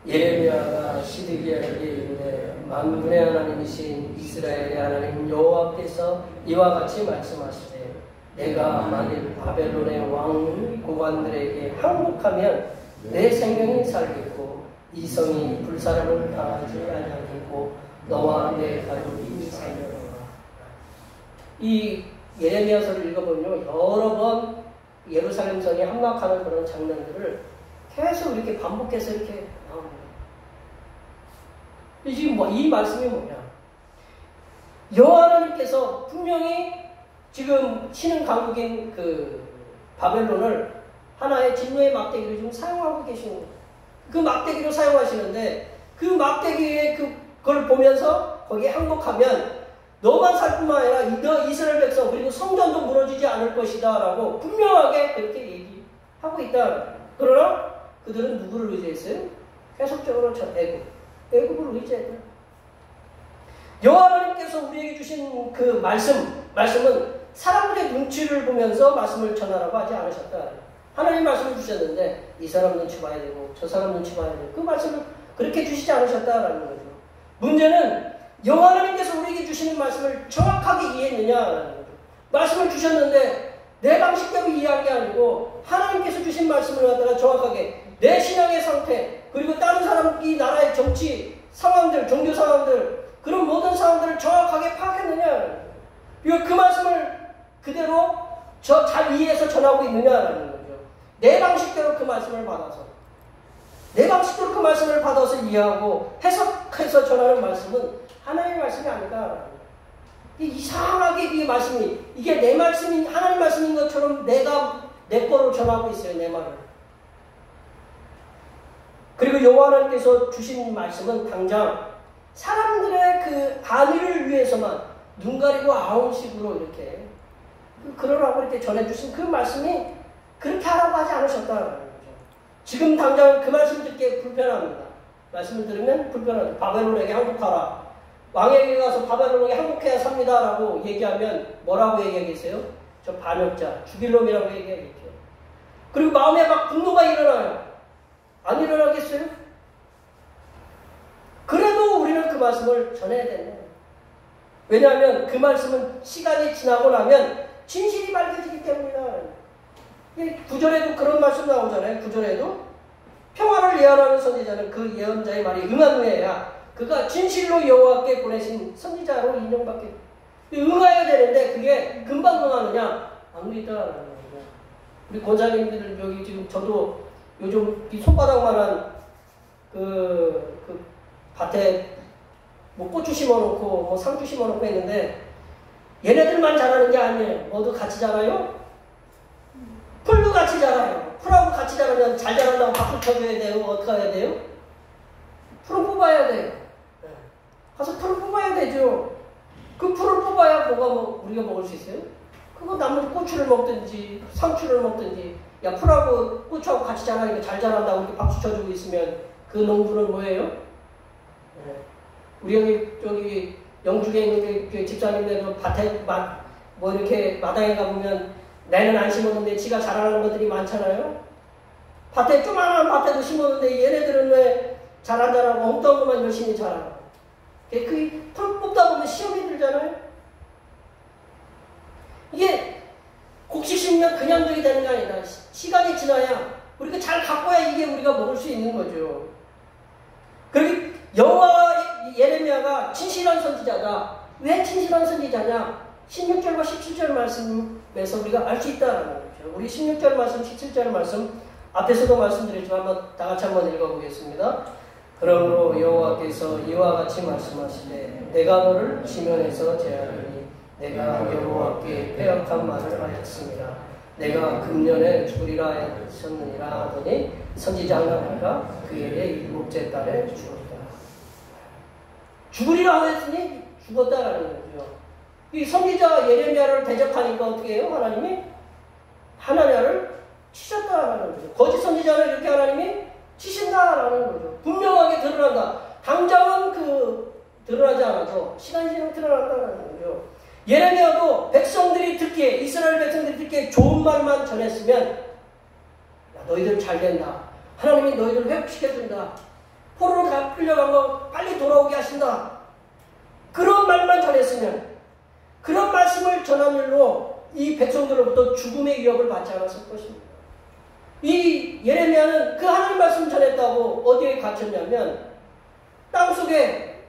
예레미야가 시드기야에게 이르되 만군의 하나님이신 이스라엘의 하나님 여호와께서 이와 같이 말씀하시되 내가 만일 바벨론의 왕 고관들에게 항복하면 내 생명이 살겠고 이 성이 불사람을 당하지 아니하겠고 너와 내 가족이 살려라. 이 예레미야서를 읽어보면 여러 번 예루살렘 성에 함락하는 그런 장면들을 계속 이렇게 반복해서 이렇게 나옵니다. 지금 이 말씀이 뭐냐? 여호와 하나님께서 분명히 지금 신흥 강국인 그 바벨론을 하나의 진노의 막대기로 지금 사용하고 계시는 거예요. 그 막대기로 사용하시는데 그 막대기에 그걸 보면서 거기에 항복하면 너만 살 뿐만 아니라 너 이스라엘 백성 그리고 성전도 무너지지 않을 것이다 라고 분명하게 그렇게 얘기하고 있다. 그러나 그들은 누구를 의지했어요? 계속적으로 애굽을 의지했다. 여호와 하나님께서 우리에게 주신 그 말씀은 사람들의 눈치를 보면서 말씀을 전하라고 하지 않으셨다. 하나님 말씀을 주셨는데 이 사람 눈치 봐야 되고 저 사람 눈치 봐야 되고 그 말씀을 그렇게 주시지 않으셨다라는 거죠. 문제는 여호와 하나님께서 우리에게 주시는 말씀을 정확하게 이해했느냐라는 거죠. 말씀을 주셨는데 내 방식대로 이해한 게 아니고 하나님께서 주신 말씀을 갖다가 정확하게 내 신앙의 상태 그리고 다른 사람 이 나라의 정치 상황들 종교 상황들 그런 모든 상황들을 정확하게 파악했느냐 그리고 그 말씀을 그대로 잘 이해해서 전하고 있느냐라는 거죠. 내 방식대로 그 말씀을 받아서 내 방식대로 그 말씀을 받아서 이해하고 해석해서 전하는 말씀은 하나님의 말씀이 아닐까. 이상하게 이 말씀이 이게 내 말씀이 하나님 말씀인 것처럼 내가 내 거로 전하고 있어요. 내 말을. 그리고 여호와 하나님께서 주신 말씀은 당장 사람들의 그 안위를 위해서만 눈 가리고 아웅식으로 이렇게 그러라고 이렇게 전해주신 그 말씀이 그렇게 하라고 하지 않으셨다는 거죠. 지금 당장 그 말씀 듣기에 불편합니다. 말씀을 들으면 불편하죠. 바벨론에게 항복하라. 왕에게 가서 바벨론에게 항복해야 삽니다라고 얘기하면 뭐라고 얘기하겠어요? 저 반역자, 죽일 놈이라고 얘기하겠죠. 그리고 마음에 막 분노가 일어나요. 안 일어나겠어요? 그래도 우리는 그 말씀을 전해야 된다. 왜냐하면 그 말씀은 시간이 지나고 나면 진실이 밝혀지기 때문이다. 구절에도 그런 말씀 나오잖아요. 구절에도 평화를 예언하는 선지자는 그 예언자의 말이 응한 후에야 그가 진실로 여호와께 보내신 선지자로 인정받게 응해야 되는데 그게 금방 응하느냐? 안 되다라는 거죠. 우리 권사님들 여기 지금 저도 요즘 이 손바닥만한 그 밭에 뭐 고추 심어놓고 뭐 상추 심어놓고 했는데 얘네들만 자라는 게 아니에요. 모두 같이 자라요? 풀도 같이 자라요. 풀하고 같이 자라면 잘 자란다고 박수 쳐줘야 돼요? 어떻게 해야 돼요? 풀을 뽑아야 돼요. 가서 풀을 뽑아야 되죠. 그 풀을 뽑아야 우리가 먹을 수 있어요? 그거 나머지 고추를 먹든지 상추를 먹든지 야 풀하고 고추하고 같이 자라니까 잘 자란다고 이렇게 박수 쳐주고 있으면 그 농부는 뭐예요? 우리 형이 저기 영주에 있는 그 집사님들 밭에 뭐 이렇게 마당에 가보면 내는 안 심었는데 지가 자라는 것들이 많잖아요. 밭에 조그마한 밭에도 심었는데 얘네들은 왜 잘 안 자라고 엉뚱한 것만 열심히 자라고. 그 풀 뽑다 보면 시험이 들잖아요. 이게 곡식 심으면 그냥 저기 되는 게 아니라 시간이 지나야 우리가 잘 가꿔야 이게 우리가 먹을 수 있는 거죠. 그리고 여호와 예레미야가 진실한 선지자다. 왜 진실한 선지자냐? 16절과 17절 말씀에서 우리가 알 수 있다는 거죠. 우리 16절 말씀, 17절 말씀 앞에서도 말씀드렸지만 한번 다 같이 한번 읽어보겠습니다. 그러므로 여호와께서 이와 같이 말씀하시되 내가 너를 지면에서 제하리니 내가 여호와께 패역한 말을 하였습니다. 내가 금년에 죽으리라 하셨느니라 하더니 선지자 하나가 그의 7째 달에 죽었다. 죽으리라 하였으니 죽었다라는 거죠. 이 선지자 예레미야를 대적하니까 어떻게 해요? 하나님이 하나냐를 치셨다라는 거죠. 거짓 선지자를 이렇게 하나님이 치신다라는 거죠. 분명하게 드러난다. 당장은 드러나지 않아도 시간이 지나면 드러난다라는 거죠. 예레미야도 백성들이 듣기에, 이스라엘 백성들이 듣기에 좋은 말만 전했으면 야, 너희들 잘 된다. 하나님이 너희들 회복시켜준다. 포로로 다 끌려간 거 빨리 돌아오게 하신다. 그런 말만 전했으면, 그런 말씀을 전한 일로 이 백성들로부터 죽음의 위협을 받지 않았을 것입니다. 이 예레미야는 그 하나님 말씀 전했다고 어디에 갇혔냐면 땅속에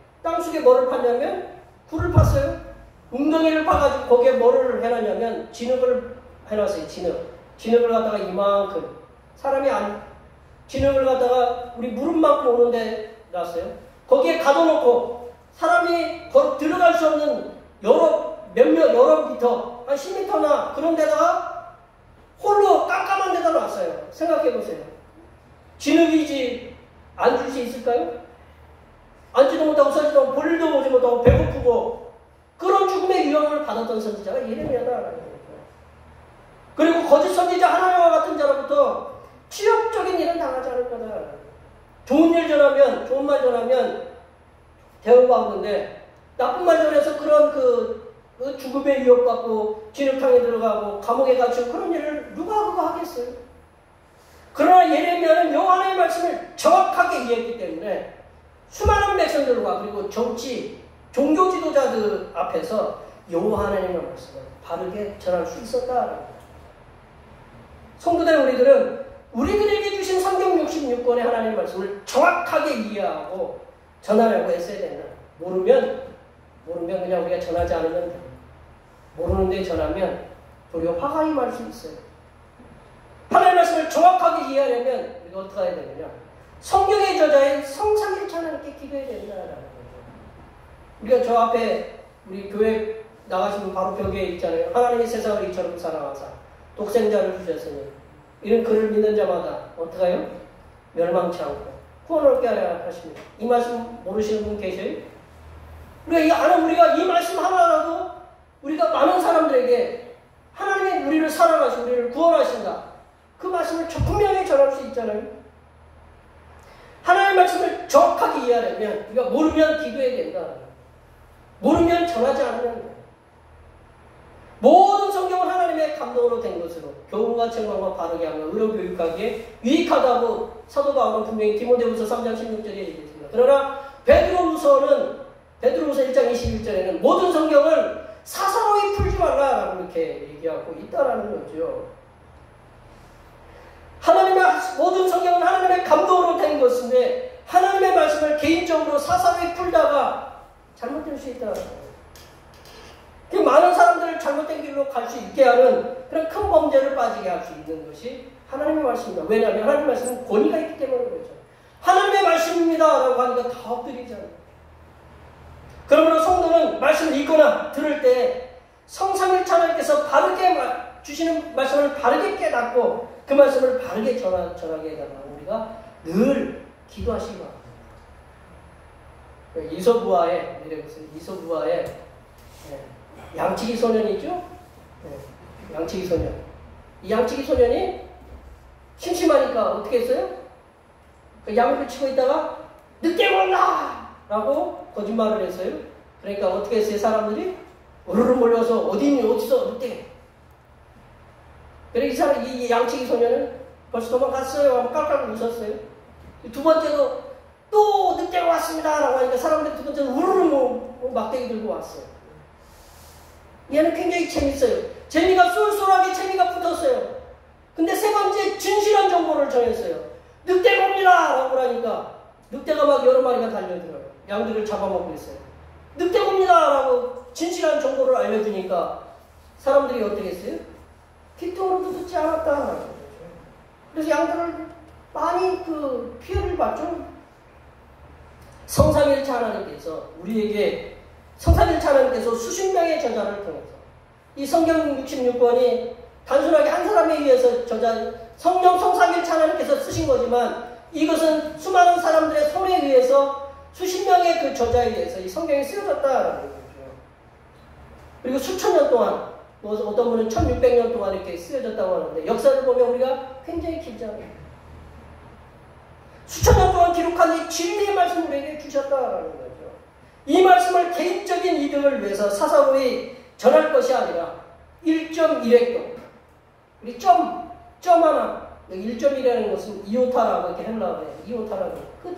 뭐를 팠냐면 굴을 팠어요. 웅덩이를 파가지고 거기에 뭐를 해놨냐면 진흙을 해놨어요. 진흙을 갖다가 이만큼 사람이 진흙을 갖다가 우리 무릎만큼 오는데 놨어요. 거기에 가둬놓고 사람이 들어갈 수 없는 여러 미터, 한 10m나 그런 데다가 홀로 깜깜한 데다 놨어요. 생각해보세요. 진흙이지 앉을 수 있을까요? 앉지도 못하고 서지도 못하고 볼일도 보지 못하고 배고프고 그런 죽음의 위험을 받았던 선지자가 예레미야다라는 거죠. 그리고 거짓 선지자 하나님과 같은 자로부터 치욕적인 일은 당하지 않을 거다. 좋은 말 전하면 대우받는데 나쁜 말 전해서 그런 그 죽음의 위협받고 진흙탕에 들어가고 감옥에 갇히고 그런 일을 누가 하겠어요? 그러나 예레미야는 여호와의 말씀을 정확하게 이해했기 때문에 수많은 백성들과 그리고 종교 지도자들 앞에서 여호와 하나님의 말씀을 바르게 전할 수 있었다. 성도된 우리들은 우리들에게 주신 성경 66권의 하나님의 말씀을 정확하게 이해하고 전하려고 애써야 된다. 모르면 그냥 우리가 전하지 않으면 돼. 모르는데 전하면 도리어 화가 임할 수 있어요. 하나님의 말씀을 정확하게 이해하려면 우리가 어떻게 해야 되느냐? 성경의 저자인 성삼일체 하나님께 기도해야 된다라는 거죠. 우리가 저 앞에 우리 교회 나가시면 바로 벽에 있잖아요. 하나님이 세상을 이처럼 사랑하사 독생자를 주셨으니 이런 글을 믿는 자마다 어떻게 해요? 멸망치 않고 구원을 얻게 하려 하십니다. 이 말씀 모르시는 분 계세요? 우리가 이 말씀 하나라도 우리가 많은 사람들에게 하나님이 우리를 사랑하시고 우리를 구원하신다. 그 말씀을 분명히 전할 수 있잖아요. 하나님의 말씀을 정확하게 이해하려면 우리가 모르면 기도해야 된다. 모르면 전하지 않으면 돼. 모든 성경은 하나님의 감동으로 된 것으로 교훈과 책망과 바르게 하며 의로 교육하기에 유익하다고 사도 바울은 분명히 디모데후서 3장 16절에 얘기했습니다. 그러나 베드로후서 1장 21절에는 모든 성경을 사사로이 풀지 말라라고 이렇게 얘기하고 있다라는 거죠. 모든 성경은 하나님의 감동으로 된 것인데 하나님의 말씀을 개인적으로 사사로이 풀다가 잘못될 수 있다는 거예요. 많은 사람들을 잘못된 길로 갈 수 있게 하는 그런 큰 범죄를 빠지게 할 수 있는 것이 하나님의 말씀입니다. 왜냐하면 하나님의 말씀은 권위가 있기 때문에 그렇죠. 하나님의 말씀입니다 라고 하니까 다 엎드리잖아요. 그러므로 성도는 말씀을 읽거나 들을 때 성삼일체 하나님께서 바르게 주시는 말씀을 바르게 깨닫고 그 말씀을 바르게 전하게 해달라고 우리가 늘 기도하시기 바랍니다. 이소부화의 양치기 소년이죠? 양치기 소년. 이 양치기 소년이 심심하니까 어떻게 했어요? 그 양을 치고 있다가 늑대가 온다! 라고 거짓말을 했어요. 그러니까 어떻게 했어요? 사람들이 우르르 몰려서 어디서 늑대? 그래서 이 양치기 소년은 벌써 도망갔어요. 하고 깔깔 웃었어요. 두 번째도 또 늑대가 왔습니다. 라고 하니까 사람들이 두 번째는 우르르 막대기 들고 왔어요. 얘는 굉장히 재밌어요. 재미가 쏠쏠하게 재미가 붙었어요. 근데 세 번째 진실한 정보를 전했어요. 늑대가 옵니다! 라고 하니까 늑대가 막 여러 마리가 달려들어요. 양들을 잡아먹고 있어요. 늑대 봅니다 라고 진실한 정보를 알려주니까 사람들이 어떻게 했어요? 귀뚱으로도 듣지 않았다라는 거죠. 그래서 양들을 많이 피해를 봤죠. 성삼일체 하나님께서 우리에게 성삼일체 하나님께서 수십 명의 저자를 통해서 이 성경 66권이 단순하게 한 사람에 의해서 성령 성삼일체 하나님께서 쓰신 거지만 이것은 수많은 사람들의 손에 의해서 수십 명의 그 저자에 의해서 이 성경이 쓰여졌다라는 거죠. 그리고 수천 년 동안, 어떤 분은 1600년 동안 이렇게 쓰여졌다고 하는데 역사를 보면 우리가 굉장히 길잖아요. 수천 년 동안 기록한 이 진리의 말씀을 우리에게 주셨다라는 거죠. 이 말씀을 개인적인 이득을 위해서 사사로이 전할 것이 아니라 1.1획도 우리 점 하나, 1.1이라는 것은 이오타라고 이렇게 헬라어에 이오타라고 그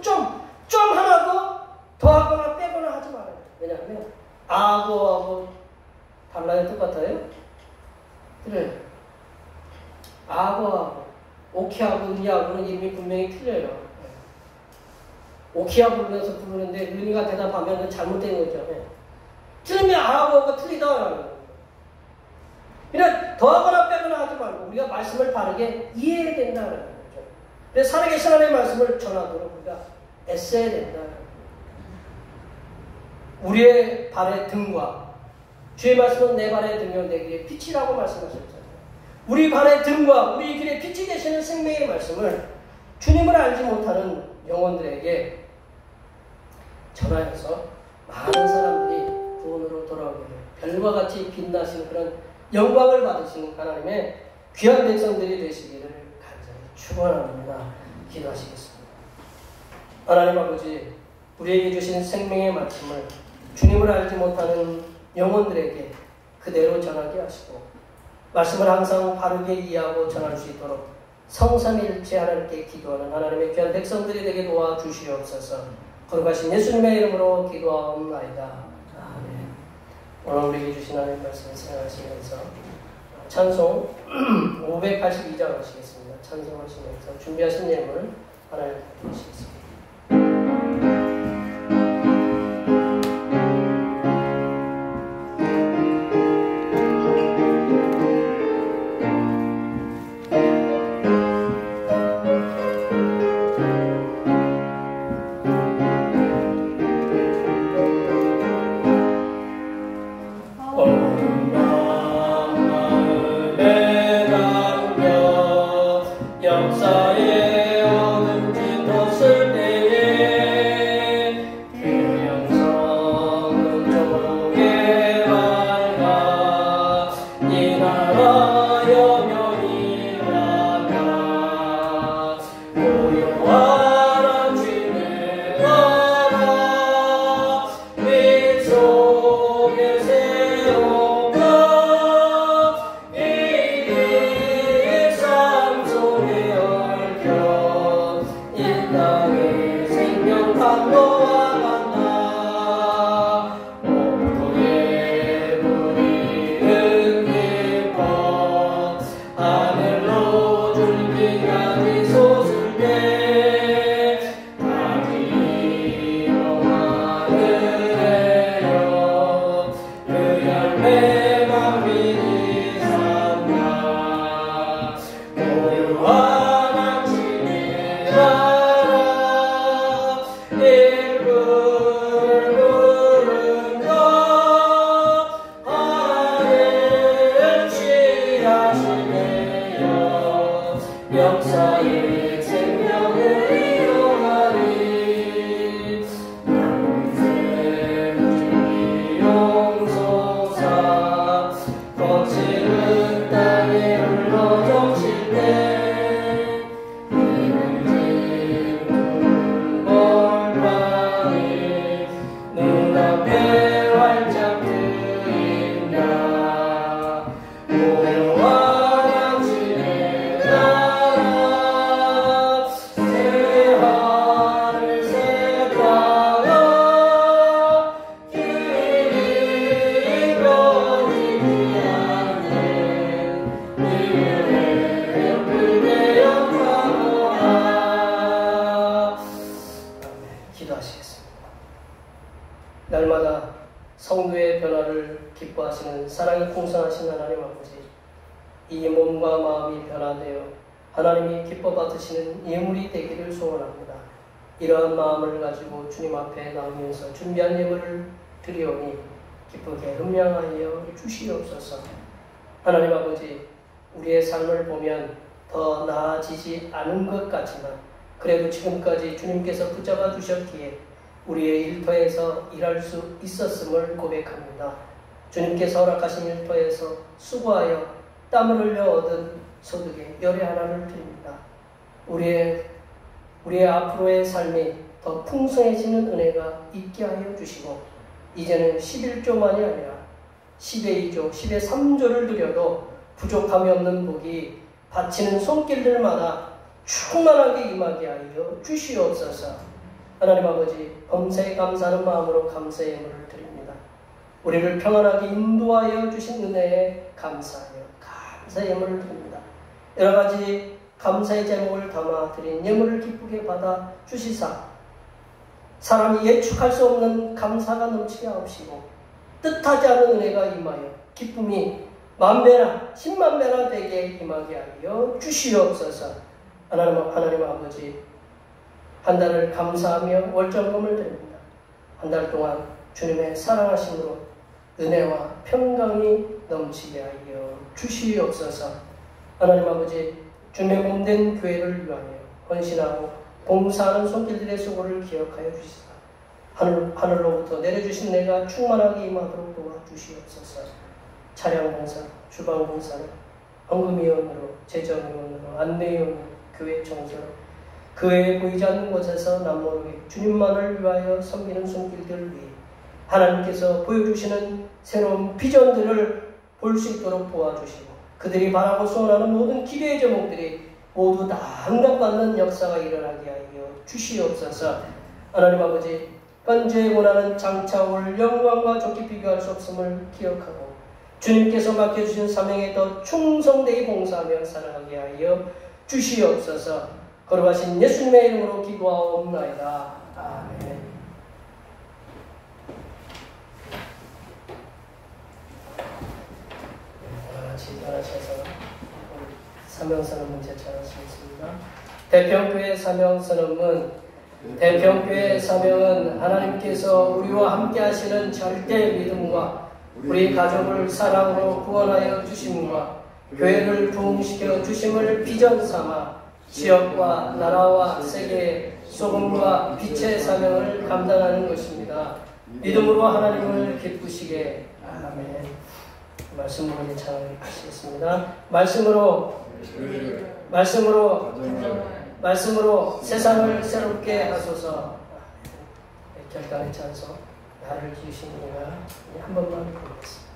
점 하나도 더하거나 빼거나 하지 말아요. 왜냐하면 악어하고 달라요? 똑같아요? 그래. 악어하고 오키하고 은희하고는 이름이 분명히 틀려요. 오키하 부르는데 은희가 대답하면 잘못된 거죠. 틀리면 악어가 틀리다라는 거예요. 그냥 더하거나 빼거나 하지 말고 우리가 말씀을 바르게 이해해야 된다는 거죠. 그래서 살아계신 하나님의 말씀을 전하도록 우리가 애써야 된다. 우리의 발의 등과 주의 말씀은 내 발의 등이요 내 길의 빛이라고 말씀하셨잖아요. 우리 발의 등과 우리 길의 빛이 되시는 생명의 말씀을 주님을 알지 못하는 영혼들에게 전하여서 많은 사람들이 구원으로 돌아오게 돼요. 별과 같이 빛나시는 그런 영광을 받으시는 하나님의 귀한 백성들이 되시기를 간절히 축원합니다. 기도하시겠습니다. 하나님 아버지, 우리에게 주신 생명의 말씀을 주님을 알지 못하는 영혼들에게 그대로 전하게 하시고 말씀을 항상 바르게 이해하고 전할 수 있도록 성삼일체 하나님께 기도하는 하나님의 귀한 백성들이 되게 도와주시옵소서. 거룩하신 예수님의 이름으로 기도하옵나이다. 아멘. 오늘 우리에게 주신 하나님의 말씀을 생각하시면서 찬송 582장 하시겠습니다. 찬송하시면서 준비하신 예물 하나님 드리시겠습니다. 날마다 기뻐하시는 사랑이 풍성하신 하나님 아버지, 이 몸과 마음이 변화되어 하나님이 기뻐 받으시는 예물이 되기를 소원합니다. 이러한 마음을 가지고 주님 앞에 나오면서 준비한 예물을 드리오니 기쁘게 흠량하여 주시옵소서. 하나님 아버지, 우리의 삶을 보면 더 나아지지 않은 것 같지만 그래도 지금까지 주님께서 붙잡아 주셨기에 우리의 일터에서 일할 수 있었음을 고백합니다. 주님께서 허락하신 일터에서 수고하여 땀을 흘려 얻은 소득의 열의 하나를 드립니다. 우리의 앞으로의 삶이 더 풍성해지는 은혜가 있게 하여 주시고 이제는 11조만이 아니라 10의 2조, 10의 3조를 드려도 부족함이 없는 복이 바치는 손길들마다 충만하게 임하게 하여 주시옵소서. 하나님 아버지, 범사에 감사하는 마음으로 감사의 예물을 드립니다. 우리를 평안하게 인도하여 주신 은혜에 감사하여 감사의 예물을 드립니다. 여러 가지 감사의 제목을 담아 드린 예물을 기쁘게 받아 주시사 사람이 예측할 수 없는 감사가 넘치게 하옵시고 뜻하지 않은 은혜가 임하여 기쁨이 만배나 10만 배나 되게 임하게 하여 주시옵소서. 하나님 아버지, 한 달을 감사하며 월정금을 드립니다. 한 달 동안 주님의 사랑하심으로 은혜와 평강이 넘치게 하여 주시옵소서. 하나님 아버지, 주님의 몸된 교회를 위하여 헌신하고 봉사하는 손길들의 수고를 기억하여 주시사 하늘로부터 내려주신 은혜가 충만하게 임하도록 도와주시옵소서. 차량 봉사, 주방 봉사를 헌금위원으로, 재정위원으로, 안내위원으로, 교회 청소로 그 외에 보이지 않는 곳에서 남모르게 주님만을 위하여 섬기는 손길들을 위해 하나님께서 보여주시는 새로운 비전들을 볼 수 있도록 도와주시고 그들이 바라고 소원하는 모든 기대의 제목들이 모두 다 응답받는 역사가 일어나게 하여 주시옵소서. 하나님 아버지, 현재 원하는 장차올 영광과 좋게 비교할 수 없음을 기억하고 주님께서 맡겨주신 사명에 더 충성되이 봉사하며 살아가게 하여 주시옵소서. 거룩하신 예수님의 이름으로 기도하옵나이다. 아멘. 같이 따라셔서 사명선언 문제 전하시겠습니다. 대평교회 사명선언문. 대평교회 사명은 하나님께서 우리와 함께 하시는 절대 믿음과 우리 가족을 사랑으로 구원하여 주심과 교회를 부흥시켜 주심을 비전 삼아 지역과 나라와 세계의 소금과 빛의 사명을 감당하는 것입니다. 믿음으로 하나님을 기쁘시게. 아멘. 말씀으로 예찬을 하시겠습니다. 말씀으로 세상을 새롭게 하소서. 결단의 찬송, 나를 지으신 이가 한 번만 부르겠습니다.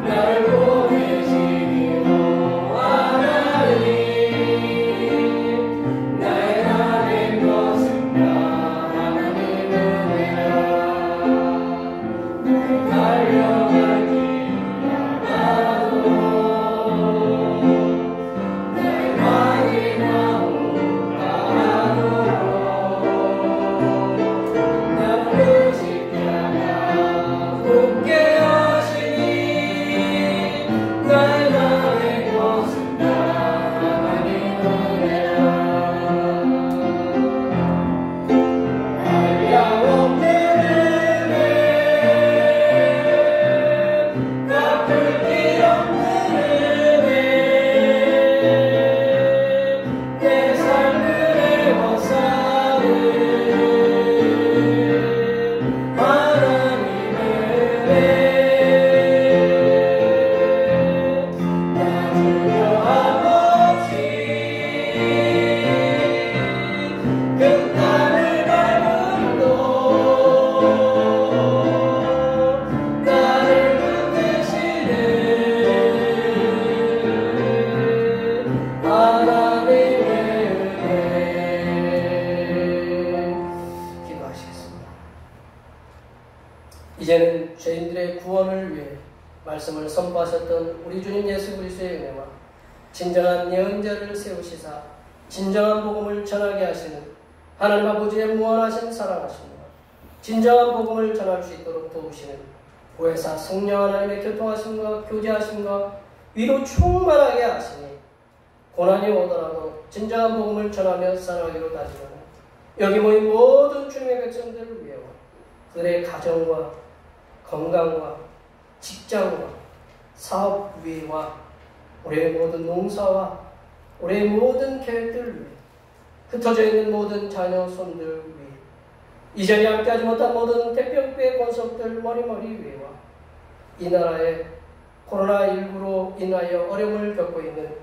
날 보내시니 하나님 구원을 위해 말씀을 선포하셨던 우리 주님 예수 그리스도의 은혜와 진정한 예언자를 세우시사 진정한 복음을 전하게 하시는 하나님 아버지의 무한하신 사랑하심과 진정한 복음을 전할 수 있도록 도우시는 보혜사 성령 하나님의 교통하심과 교제하심과 위로 충만하게 하시니 고난이 오더라도 진정한 복음을 전하며 살아가기로 다짐하는 여기 모인 모든 주님의 백성들을 위해와 그들의 가정과 건강과 직장과 사업 위와 우리의 모든 농사와 우리의 모든 계획들을 위해 흩어져 있는 모든 자녀 손들 위해 이 자리에 함께하지 못한 모든 태평교회 권속들 머리머리 위에와 이 나라의 코로나19로 인하여 어려움을 겪고 있는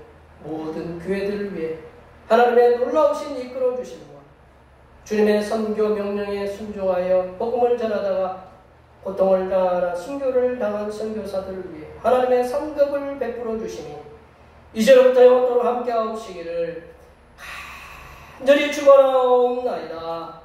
모든 교회들을 위해 하나님의 놀라우신 이끌어 주심과 주님의 선교 명령에 순종하여 복음을 전하다가 고통을 당하나 순교를 당한 선교사들을 위해 하나님의 상급을 베풀어 주시니 이제로부터 영원토록 함께하옵시기를 간절히 축원하옵나이다.